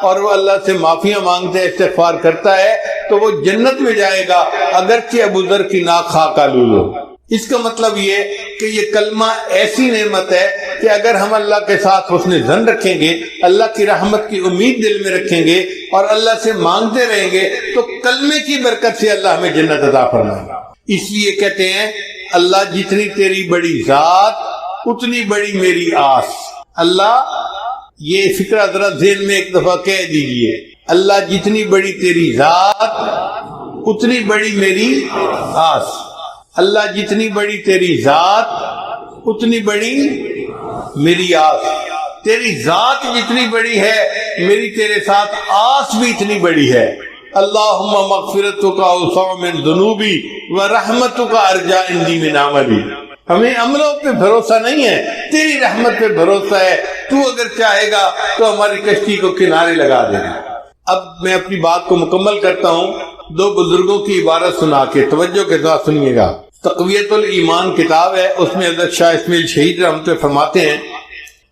اور وہ اللہ سے معافیاں مانگتا ہے، استغفار کرتا ہے تو وہ جنت میں جائے گا اگرچہ ابو ذر کی ناک خاک آلود ہو۔ اس کا مطلب یہ کہ یہ کلمہ ایسی نعمت ہے کہ اگر ہم اللہ کے ساتھ حسن ظن رکھیں گے، اللہ کی رحمت کی امید دل میں رکھیں گے اور اللہ سے مانگتے رہیں گے تو کلمے کی برکت سے اللہ ہمیں جنت عطا فرمائے گا۔ اس لیے کہتے ہیں اللہ جتنی تیری بڑی ذات اتنی بڑی میری آس۔ اللہ یہ فکرہ ذرا ذہن میں ایک دفعہ کہہ دیجئے، اللہ جتنی بڑی تیری ذات اتنی بڑی میری آس۔ اللہ جتنی بڑی تیری ذات اتنی بڑی میری آس۔ تیری ذات جتنی بڑی ہے میری تیرے ساتھ آس بھی اتنی بڑی ہے۔ اللہم مغفرتک اوسع من ذنوبی ورحمتک ارجا عندی من عملی۔ ہمیں عملوں پہ بھروسہ نہیں ہے، تیری رحمت پہ بھروسہ ہے، تو اگر چاہے گا تو ہماری کشتی کو کنارے لگا دے گا۔ اب میں اپنی بات کو مکمل کرتا ہوں دو بزرگوں کی عبارت سنا کے، توجہ کے ساتھ سنیے گا۔ تقویت الایمان کتاب ہے، اس میں حضرت شاہ اسماعیل شہید رحمت اللہ فرماتے ہیں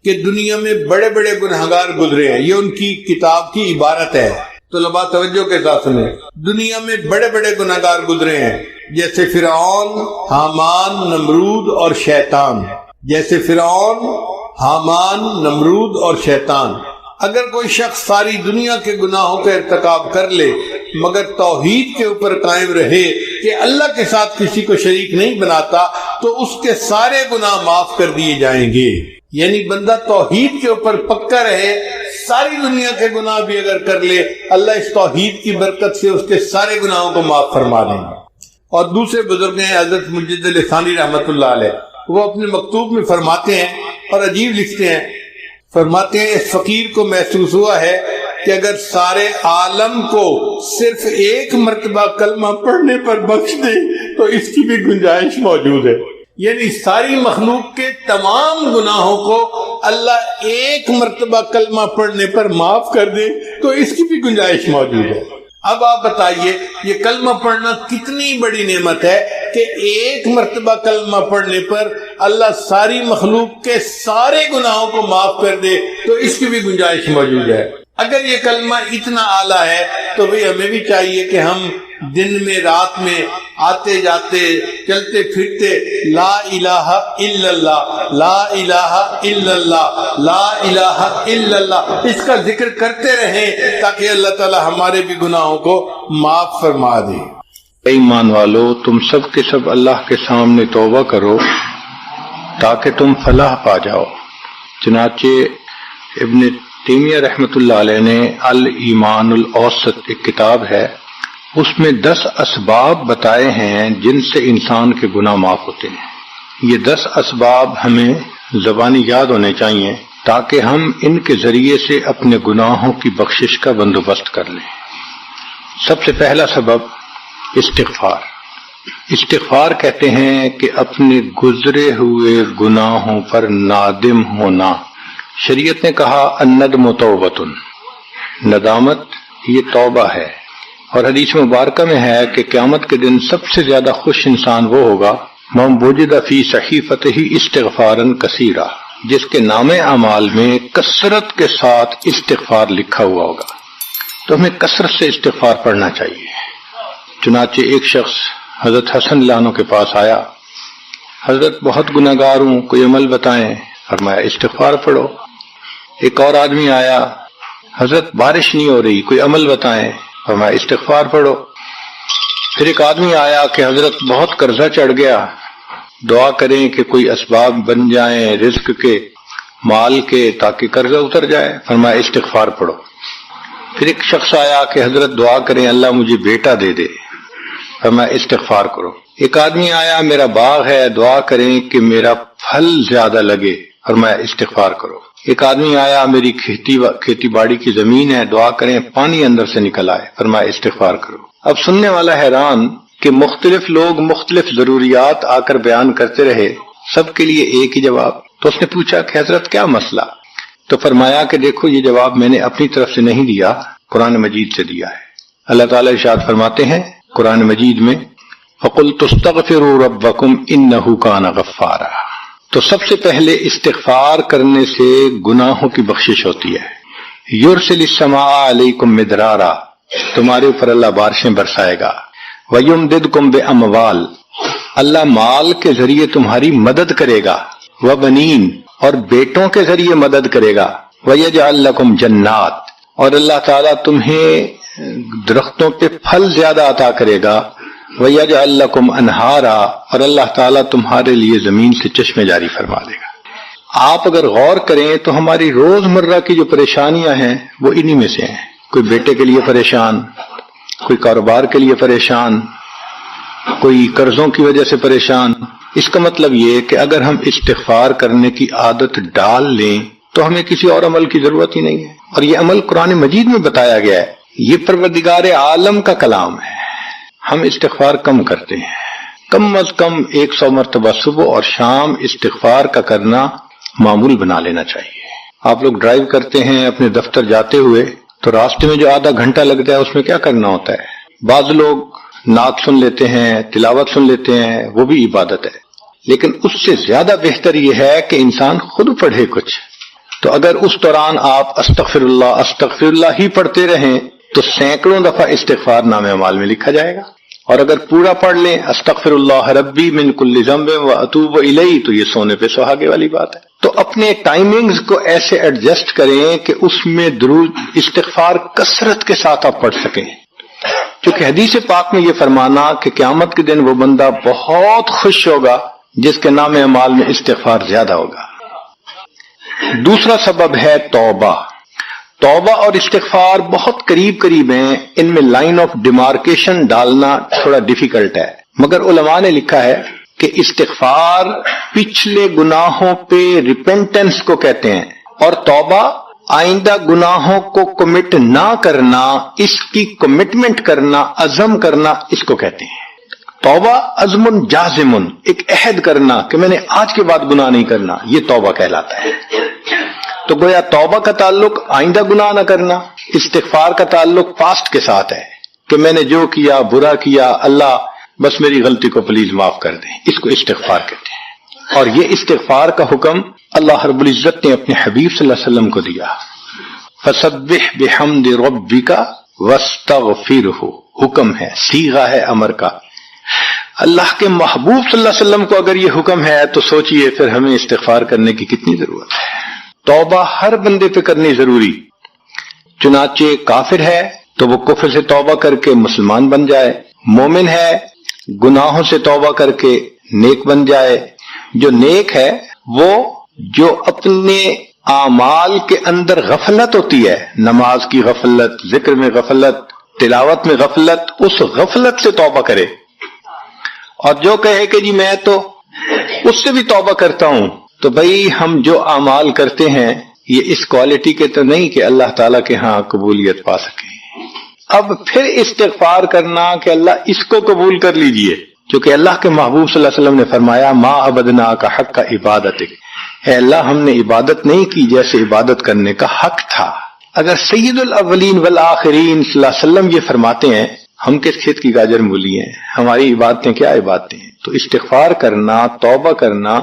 کہ دنیا میں بڑے بڑے گنہگار گزرے ہیں، یہ ان کی کتاب کی عبارت ہے، طلباء توجہ کے ساتھ سنیں۔ دنیا میں بڑے بڑے گنہگار گزرے ہیں جیسے فرعون، حامان، نمرود اور شیطان، جیسے فرعون، حامان، نمرود اور شیطان۔ اگر کوئی شخص ساری دنیا کے گناہوں کا ارتکاب کر لے مگر توحید کے اوپر قائم رہے کہ اللہ کے ساتھ کسی کو شریک نہیں بناتا تو اس کے سارے گناہ معاف کر دیے جائیں گے۔ یعنی بندہ توحید کے اوپر پکا رہے، ساری دنیا کے گناہ بھی اگر کر لے اللہ اس توحید کی برکت سے اس کے سارے گناہوں کو معاف فرما دیں گے۔ اور دوسرے بزرگ ہیں حضرت مجد لسانی رحمت اللہ علیہ، وہ اپنے مکتوب میں فرماتے ہیں اور عجیب لکھتے ہیں، فرماتے ہیں اس فقیر کو محسوس ہوا ہے کہ اگر سارے عالم کو صرف ایک مرتبہ کلمہ پڑھنے پر بخش دے تو اس کی بھی گنجائش موجود ہے۔ یعنی ساری مخلوق کے تمام گناہوں کو اللہ ایک مرتبہ کلمہ پڑھنے پر معاف کر دے تو اس کی بھی گنجائش موجود ہے۔ اب آپ بتائیے یہ کلمہ پڑھنا کتنی بڑی نعمت ہے کہ ایک مرتبہ کلمہ پڑھنے پر اللہ ساری مخلوق کے سارے گناہوں کو معاف کر دے تو اس کی بھی گنجائش موجود ہے۔ اگر یہ کلمہ اتنا اعلیٰ ہے تو بھئی ہمیں بھی چاہیے کہ ہم دن میں رات میں آتے جاتے چلتے پھرتے لا الہ الا اللہ، لا الہ الا اللہ، لا الہ الا اللہ اس کا ذکر کرتے رہیں تاکہ اللہ تعالی ہمارے بھی گناہوں کو معاف فرما دے۔ ایمان والو، تم سب کے سب اللہ کے سامنے توبہ کرو تاکہ تم فلاح پا جاؤ۔ چنانچہ ابن تیمیہ رحمۃ اللہ علیہ نے الایمان الاوسط ایک کتاب ہے، اس میں 10 اسباب بتائے ہیں جن سے انسان کے گناہ معاف ہوتے ہیں۔ یہ 10 اسباب ہمیں زبانی یاد ہونے چاہیے تاکہ ہم ان کے ذریعے سے اپنے گناہوں کی بخشش کا بندوبست کر لیں۔ سب سے پہلا سبب استغفار۔ استغفار کہتے ہیں کہ اپنے گزرے ہوئے گناہوں پر نادم ہونا. شریعت نے کہا الندم توبۃ، ندامت یہ توبہ ہے. اور حدیث مبارکہ میں ہے کہ قیامت کے دن سب سے زیادہ خوش انسان وہ ہوگا من وجد فی صحیفتہ استغفارا کثیرا، جس کے نام اعمال میں کثرت کے ساتھ استغفار لکھا ہوا ہوگا. تو ہمیں کثرت سے استغفار پڑھنا چاہیے. چنانچہ ایک شخص حضرت حسن اللہ عنہ کے پاس آیا، حضرت بہت گناہگار ہوں، کوئی عمل بتائیں. فرمایا استغفار پڑھو. ایک اور آدمی آیا، حضرت بارش نہیں ہو رہی، کوئی عمل بتائیں. فرمایا استغفار پڑھو. پھر ایک آدمی آیا کہ حضرت بہت قرضہ چڑھ گیا، دعا کریں کہ کوئی اسباب بن جائیں رزق کے، مال کے، تاکہ قرضہ اتر جائے. فرمایا استغفار پڑھو. پھر ایک شخص آیا کہ حضرت دعا کریں اللہ مجھے بیٹا دے دے. فرمایا استغفار کرو. ایک آدمی آیا میرا باغ ہے، دعا کریں کہ میرا پھل زیادہ لگے. فرمایا استغفار کرو. ایک آدمی آیا میری کھیتی باڑی کی زمین ہے، دعا کریں پانی اندر سے نکل آئے. فرمایا استغفار کرو. اب سننے والا حیران کہ مختلف لوگ مختلف ضروریات آ کر بیان کرتے رہے، سب کے لیے ایک ہی جواب. تو اس نے پوچھا کہ حضرت کیا مسئلہ؟ تو فرمایا کہ دیکھو یہ جواب میں نے اپنی طرف سے نہیں دیا، قرآن مجید سے دیا ہے. اللہ تعالیٰ ارشاد فرماتے ہیں قرآن مجید میں فَقُلْتُ اسْتَغْفِرُوا رَبَّكُمْ إِنَّهُ كَانَ غَفَّارًا. تو سب سے پہلے استغفار کرنے سے گناہوں کی بخشش ہوتی ہے. یرسل السماء علیکم مدرارا، تمہارے اوپر اللہ بارشیں برسائے گا. ویمددکم باموال، اللہ مال کے ذریعے تمہاری مدد کرے گا. وبنین، اور بیٹوں کے ذریعے مدد کرے گا. ویجعل لکم جنات، اور اللہ تعالیٰ تمہیں درختوں پہ پھل زیادہ عطا کرے گا. وَيَجْعَلْ لَكُمْ أَنْهَارًا، اور اللہ تعالیٰ تمہارے لیے زمین سے چشمے جاری فرما دے گا. آپ اگر غور کریں تو ہماری روز مرہ کی جو پریشانیاں ہیں وہ انہی میں سے ہیں. کوئی بیٹے کے لیے پریشان، کوئی کاروبار کے لیے پریشان، کوئی قرضوں کی وجہ سے پریشان. اس کا مطلب یہ کہ اگر ہم استغفار کرنے کی عادت ڈال لیں تو ہمیں کسی اور عمل کی ضرورت ہی نہیں ہے. اور یہ عمل قرآن مجید میں بتایا گیا ہے، یہ پروردگار عالم کا کلام ہے. ہم استغفار کم کرتے ہیں، کم از کم 100 مرتبہ صبح اور شام استغفار کا کرنا معمول بنا لینا چاہیے. آپ لوگ ڈرائیو کرتے ہیں اپنے دفتر جاتے ہوئے تو راستے میں جو آدھا گھنٹہ لگتا ہے اس میں کیا کرنا ہوتا ہے؟ بعض لوگ نعت سن لیتے ہیں، تلاوت سن لیتے ہیں، وہ بھی عبادت ہے. لیکن اس سے زیادہ بہتر یہ ہے کہ انسان خود پڑھے کچھ. تو اگر اس دوران آپ استغفر اللہ ہی پڑھتے رہیں تو سینکڑوں دفعہ استغفار نام اعمال میں لکھا جائے گا. اور اگر پورا پڑھ لیں استغفر اللہ ربی من کل ذنب واتوب الیہ تو یہ سونے پہ سہاگے والی بات ہے. تو اپنے ٹائمنگز کو ایسے ایڈجسٹ کریں کہ اس میں درود استغفار کثرت کے ساتھ آپ پڑھ سکیں. کیونکہ حدیث پاک میں یہ فرمانا کہ قیامت کے دن وہ بندہ بہت خوش ہوگا جس کے نام اعمال میں استغفار زیادہ ہوگا. دوسرا سبب ہے توبہ. توبہ اور استغفار بہت قریب ہیں، ان میں لائن آف ڈیمارکیشن ڈالنا تھوڑا ڈیفیکلٹ ہے. مگر علماء نے لکھا ہے کہ استغفار پچھلے گناہوں پہ ریپینٹنس کو کہتے ہیں، اور توبہ آئندہ گناہوں کو کمٹ نہ کرنا، اس کی کمٹمنٹ کرنا، عزم کرنا، اس کو کہتے ہیں. توبہ عزم جازم، ایک عہد کرنا کہ میں نے آج کے بعد گناہ نہیں کرنا، یہ توبہ کہلاتا ہے. تو گویا توبہ کا تعلق آئندہ گناہ نہ کرنا، استغفار کا تعلق پاسٹ کے ساتھ ہے کہ میں نے جو کیا برا کیا، اللہ بس میری غلطی کو پلیز معاف کر دیں. اس کو استغفار کہتے ہیں. اور یہ استغفار کا حکم اللہ رب العزت نے اپنے حبیب صلی اللہ علیہ وسلم کو دیا. فسبح بحمد ربک واستغفرہ، حکم ہے، صیغہ ہے امر کا. اللہ کے محبوب صلی اللہ علیہ وسلم کو اگر یہ حکم ہے تو سوچئے پھر ہمیں استغفار کرنے کی کتنی ضرورت ہے. توبہ ہر بندے پہ کرنی ضروری. چنانچہ کافر ہے تو وہ کفر سے توبہ کر کے مسلمان بن جائے، مومن ہے گناہوں سے توبہ کر کے نیک بن جائے. جو نیک ہے وہ جو اپنے اعمال کے اندر غفلت ہوتی ہے، نماز کی غفلت، ذکر میں غفلت، تلاوت میں غفلت، اس غفلت سے توبہ کرے. اور جو کہے کہ جی میں تو اس سے بھی توبہ کرتا ہوں، تو بھائی ہم جو اعمال کرتے ہیں یہ اس کوالٹی کے تو نہیں کہ اللہ تعالیٰ کے ہاں قبولیت پا سکیں. اب پھر استغفار کرنا کہ اللہ اس کو قبول کر لیجئے، چونکہ اللہ کے محبوب صلی اللہ علیہ وسلم نے فرمایا ما عبدنا کا حق کا عبادتک، اے اللہ ہم نے عبادت نہیں کی جیسے عبادت کرنے کا حق تھا۔ اگر سید الاولین والآخرین صلی اللہ علیہ وسلم یہ فرماتے ہیں، ہم کس کھیت کی گاجر مولی ہیں، ہماری عبادتیں کیا عبادتیں ہیں؟ تو استغفار کرنا، توبہ کرنا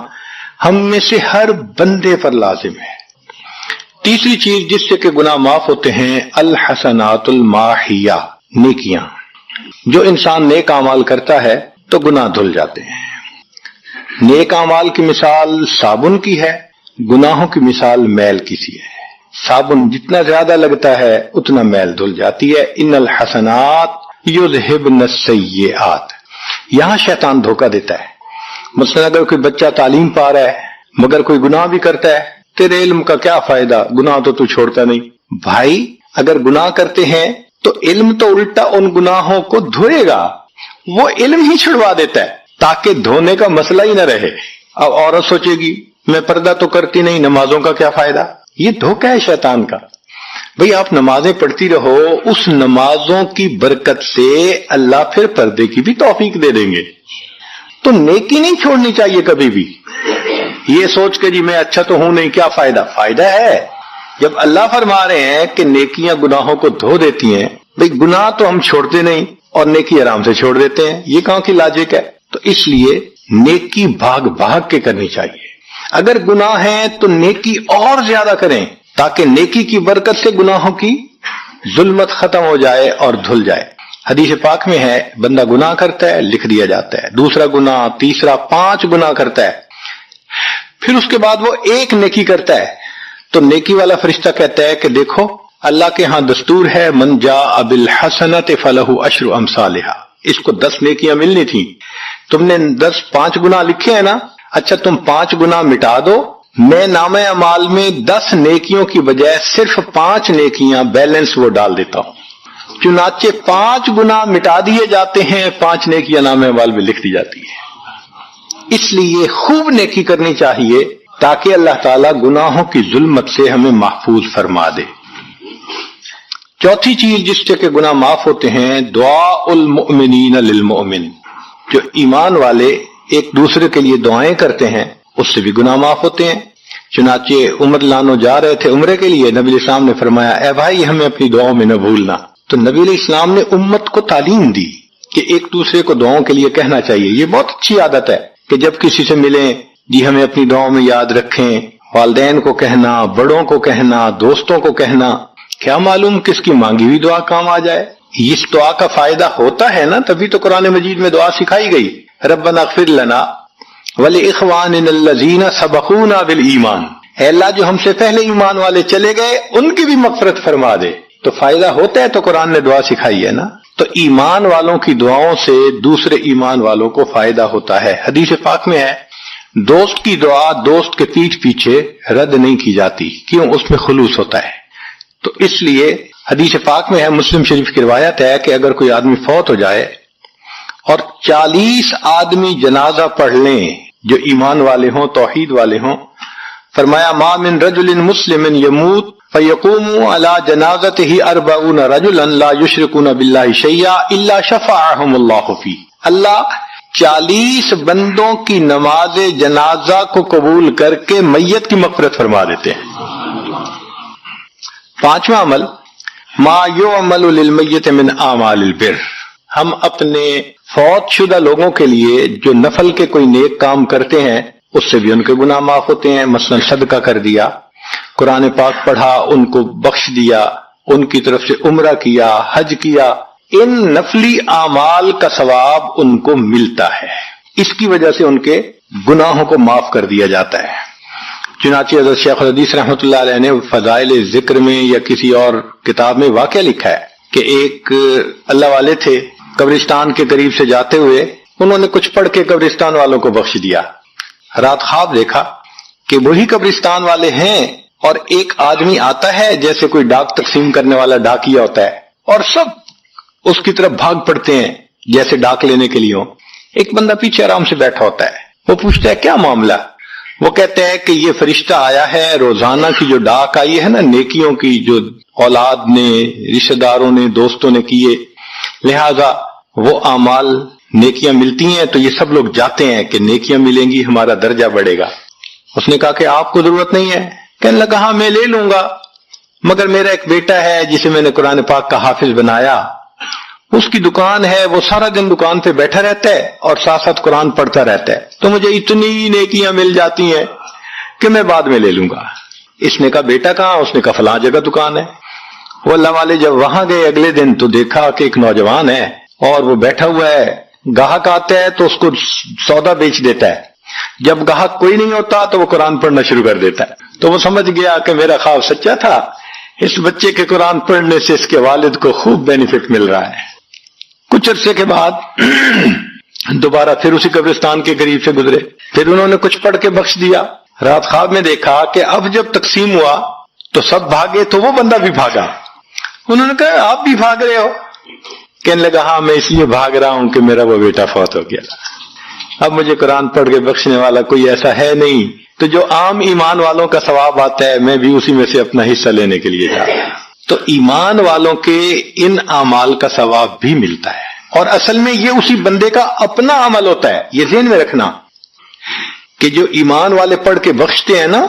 ہم میں سے ہر بندے پر لازم ہے۔ تیسری چیز جس سے کہ گناہ معاف ہوتے ہیں، الحسنات الماحیہ، نیکیاں۔ جو انسان نیک اعمال کرتا ہے تو گناہ دھل جاتے ہیں۔ نیک اعمال کی مثال صابن کی ہے، گناہوں کی مثال میل کی سی ہے۔ صابن جتنا زیادہ لگتا ہے اتنا میل دھل جاتی ہے۔ ان الحسنات یذہبن السیئات، یہاں شیطان دھوکہ دیتا ہے۔ مثلا اگر کوئی بچہ تعلیم پا رہا ہے مگر کوئی گناہ بھی کرتا ہے، تیرے علم کا کیا فائدہ، گناہ تو چھوڑتا نہیں۔ بھائی اگر گناہ کرتے ہیں تو علم تو الٹا ان گناہوں کو دھوئے گا، وہ علم ہی چھڑوا دیتا ہے تاکہ دھونے کا مسئلہ ہی نہ رہے۔ اب عورت سوچے گی میں پردہ تو کرتی نہیں، نمازوں کا کیا فائدہ؟ یہ دھوکہ ہے شیطان کا۔ بھئی آپ نمازیں پڑھتی رہو، اس نمازوں کی برکت سے اللہ پھر پردے کی بھی توفیق دے دیں گے۔ تو نیکی نہیں چھوڑنی چاہیے کبھی بھی، یہ سوچ کے جی میں اچھا تو ہوں نہیں، کیا فائدہ؟ فائدہ ہے۔ جب اللہ فرما رہے ہیں کہ نیکیاں گناہوں کو دھو دیتی ہیں، بھئی گناہ تو ہم چھوڑتے نہیں اور نیکی آرام سے چھوڑ دیتے ہیں، یہ کہاں کی لاجک ہے؟ تو اس لیے نیکی بھاگ بھاگ کے کرنی چاہیے۔ اگر گناہ ہے تو نیکی اور زیادہ کریں تاکہ نیکی کی برکت سے گناہوں کی ظلمت ختم ہو جائے اور دھل جائے۔ حدیث پاک میں ہے بندہ گناہ کرتا ہے لکھ دیا جاتا ہے، دوسرا گناہ، تیسرا، 5 گناہ کرتا ہے، پھر اس کے بعد وہ ایک نیکی کرتا ہے تو نیکی والا فرشتہ کہتا ہے کہ دیکھو اللہ کے ہاں دستور ہے من جاء بالحسنۃ فلہ عشر امثالھا، اس کو 10 نیکیاں ملنی تھی، تم نے 5 گناہ لکھے ہیں نا، اچھا تم 5 گناہ مٹا دو، میں نامہ اعمال میں 10 نیکیوں کی بجائے صرف 5 نیکیاں بیلنس وہ ڈال دیتا ہوں۔ چنانچہ 5 گناہ مٹا دیے جاتے ہیں، 5 نیکیاں نامہ اعمال میں لکھ دی جاتی ہیں۔ اس لیے خوب نیکی کرنی چاہیے تاکہ اللہ تعالیٰ گناہوں کی ظلمت سے ہمیں محفوظ فرما دے۔ چوتھی چیز جس سے کہ گناہ معاف ہوتے ہیں، دعاء المؤمنین للمؤمن، جو ایمان والے ایک دوسرے کے لیے دعائیں کرتے ہیں اس سے بھی گناہ معاف ہوتے ہیں۔ چنانچہ عمر لانو جا رہے تھے عمرے کے لیے، نبی علیہ السلام نے فرمایا اے بھائی ہمیں اپنی دعاؤں میں نہ بھولنا، تو نبی علیہ السلام نے امت کو تعلیم دی کہ ایک دوسرے کو دعاؤں کے لیے کہنا چاہیے۔ یہ بہت اچھی عادت ہے کہ جب کسی سے ملیں جی ہمیں اپنی دعاؤں میں یاد رکھیں، والدین کو کہنا، بڑوں کو کہنا، دوستوں کو کہنا، کیا معلوم کس کی مانگی ہوئی دعا کام آ جائے۔ اس دعا کا فائدہ ہوتا ہے نا، تبھی تو قرآن مجید میں دعا سکھائی گئی، ربنا اغفر لنا ولاخواننا الذین سبقونا بالایمان، اے اللہ جو ہم سے پہلے ایمان والے چلے گئے ان کی بھی مغفرت فرما دے۔ تو فائدہ ہوتا ہے تو قرآن نے دعا سکھائی ہے نا۔ تو ایمان والوں کی دعاؤں سے دوسرے ایمان والوں کو فائدہ ہوتا ہے۔ حدیث پاک میں ہے دوست کی دعا دوست کے پیٹھ پیچھے رد نہیں کی جاتی، کیوں؟ اس میں خلوص ہوتا ہے۔ تو اس لیے حدیث پاک میں ہے، مسلم شریف کی روایت ہے کہ اگر کوئی آدمی فوت ہو جائے اور 40 آدمی جنازہ پڑھ لیں جو ایمان والے ہوں، توحید والے ہوں، فرمایا ما من رجل مسلم یموت فیقوم علی جنازتہ 40 رجلا لا یشرکون باللہ شیئا الا شفعهم اللہ فیہ، اللہ 40 بندوں کی نماز جنازہ کو قبول کر کے میت کی مغفرت فرما دیتے ہیں۔ 5واں عمل ما یعمل للمیت من اعمال البر، ہم اپنے فوت شدہ لوگوں کے لیے جو نفل کے کوئی نیک کام کرتے ہیں اس سے بھی ان کے گناہ معاف ہوتے ہیں۔ مثلا صدقہ کر دیا، قرآن پاک پڑھا، ان کو بخش دیا، ان کی طرف سے عمرہ کیا، حج کیا، ان نفلی اعمال کا ثواب ان کو ملتا ہے، اس کی وجہ سے ان کے گناہوں کو معاف کر دیا جاتا ہے۔ چنانچہ حضرت شیخ الحدیث رحمۃ اللہ علیہ نے فضائل ذکر میں یا کسی اور کتاب میں واقعہ لکھا ہے کہ ایک اللہ والے تھے، قبرستان کے قریب سے جاتے ہوئے انہوں نے کچھ پڑھ کے قبرستان والوں کو بخش دیا۔ رات خواب دیکھا کہ وہی قبرستان والے ہیں اور ایک آدمی آتا ہے جیسے کوئی ڈاک تقسیم کرنے والا ڈاکیا ہوتا ہے، اور سب اس کی طرف بھاگ پڑتے ہیں جیسے ڈاک لینے کے لیے ہو۔ ایک بندہ پیچھے آرام سے بیٹھا ہوتا ہے، وہ پوچھتا ہے کیا معاملہ؟ وہ کہتے ہیں کہ یہ فرشتہ آیا ہے، روزانہ کی جو ڈاک آئی ہے نا نیکیوں کی جو اولاد نے، رشتہ داروں نے، دوستوں نے کیے، لہذا وہ اعمال نیکیاں ملتی ہیں تو یہ سب لوگ جاتے ہیں کہ نیکیاں ملیں گی، ہمارا درجہ بڑھے گا۔ اس نے کہا کہ آپ کو ضرورت نہیں ہے؟ کہنے لگا ہاں میں لے لوں گا، مگر میرا ایک بیٹا ہے جسے میں نے قرآن پاک کا حافظ بنایا، اس کی دکان ہے، وہ سارا دن دکان پہ بیٹھا رہتا ہے اور ساتھ ساتھ قرآن پڑھتا رہتا ہے، تو مجھے اتنی نیکیاں مل جاتی ہیں کہ میں بعد میں لے لوں گا۔ اس نے کہا بیٹا کہاں؟ اس نے کہا فلاں جگہ دکان ہے۔ وہ اللہ والے جب وہاں گئے اگلے دن تو دیکھا کہ ایک نوجوان ہے اور وہ بیٹھا ہوا ہے، گاہک آتا ہے تو اس کو سودا بیچ دیتا ہے، جب گاہک کوئی نہیں ہوتا تو وہ قرآن پڑھنا شروع کر دیتا ہے۔ تو وہ سمجھ گیا کہ میرا خواب سچا تھا، اس بچے کے قرآن پڑھنے سے اس کے والد کو خوب بینیفٹ مل رہا ہے۔ کچھ عرصے کے بعد دوبارہ پھر اسی قبرستان کے قریب سے گزرے، پھر انہوں نے کچھ پڑھ کے بخش دیا۔ رات خواب میں دیکھا کہ اب جب تقسیم ہوا تو سب بھاگے تو وہ بندہ بھی بھاگا۔ انہوں نے کہا آپ بھی بھاگ رہے ہو؟ کہنے لگا ہاں میں اس لیے بھاگ رہا ہوں کہ میرا وہ بیٹا فوت ہو گیا، اب مجھے قرآن پڑھ کے بخشنے والا کوئی ایسا ہے نہیں، تو جو عام ایمان والوں کا ثواب آتا ہے میں بھی اسی میں سے اپنا حصہ لینے کے لیے جا رہا ہوں۔ تو ایمان والوں کے ان اعمال کا ثواب بھی ملتا ہے، اور اصل میں یہ اسی بندے کا اپنا عمل ہوتا ہے۔ یہ ذہن میں رکھنا کہ جو ایمان والے پڑھ کے بخشتے ہیں نا،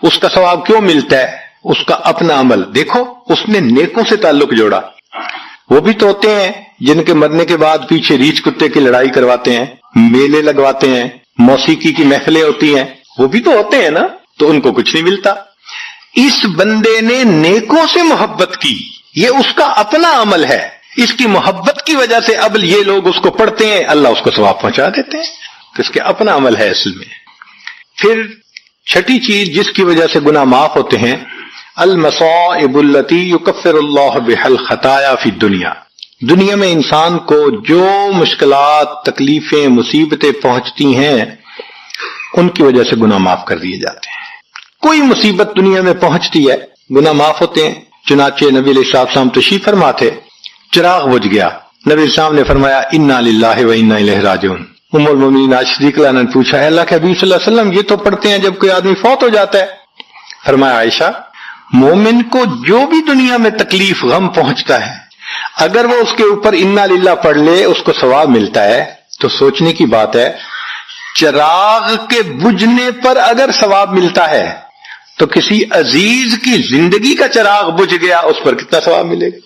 اس کا ثواب کیوں ملتا ہے؟ اس کا اپنا عمل۔ دیکھو اس نے نیکوں سے تعلق جوڑا، وہ بھی تو ہوتے ہیں جن کے مرنے کے بعد پیچھے ریچھ کتے کی لڑائی کرواتے ہیں، میلے لگواتے ہیں، موسیقی کی محفلیں ہوتی ہیں، وہ بھی تو ہوتے ہیں نا، تو ان کو کچھ نہیں ملتا۔ اس بندے نے نیکوں سے محبت کی، یہ اس کا اپنا عمل ہے، اس کی محبت کی وجہ سے اب یہ لوگ اس کو پڑھتے ہیں، اللہ اس کو ثواب پہنچا دیتے ہیں، تو اس کے اپنا عمل ہے اصل میں۔ پھر چھٹی چیز جس کی وجہ سے گناہ معاف ہوتے ہیں، المصائب التی یکفر اللہ بها الخطایا فی الدنیا۔ دنیا میں انسان کو جو مشکلات، تکلیفیں، مصیبتیں پہنچتی ہیں ان کی وجہ سے گناہ معاف کر دیے جاتے ہیں۔ کوئی مصیبت دنیا میں پہنچتی ہے گناہ معاف ہوتے ہیں۔ چنانچہ نبی علیہ السلام تشریف فرما تھے، چراغ بجھ گیا، نبی علیہ السلام نے فرمایا انا للہ و انا الیہ راجعون۔ ام المومنین عائشہ صدیقہ نے پوچھا ہے اللہ کے حبیب صلی اللہ علیہ وسلم یہ تو پڑھتے ہیں جب کوئی آدمی فوت ہو جاتا ہے۔ فرمایا عائشہ مومن کو جو بھی دنیا میں تکلیف غم پہنچتا ہے اگر وہ اس کے اوپر انا للہ پڑھ لے اس کو ثواب ملتا ہے۔ تو سوچنے کی بات ہے، چراغ کے بجھنے پر اگر ثواب ملتا ہے تو کسی عزیز کی زندگی کا چراغ بجھ گیا اس پر کتنا ثواب ملے گا؟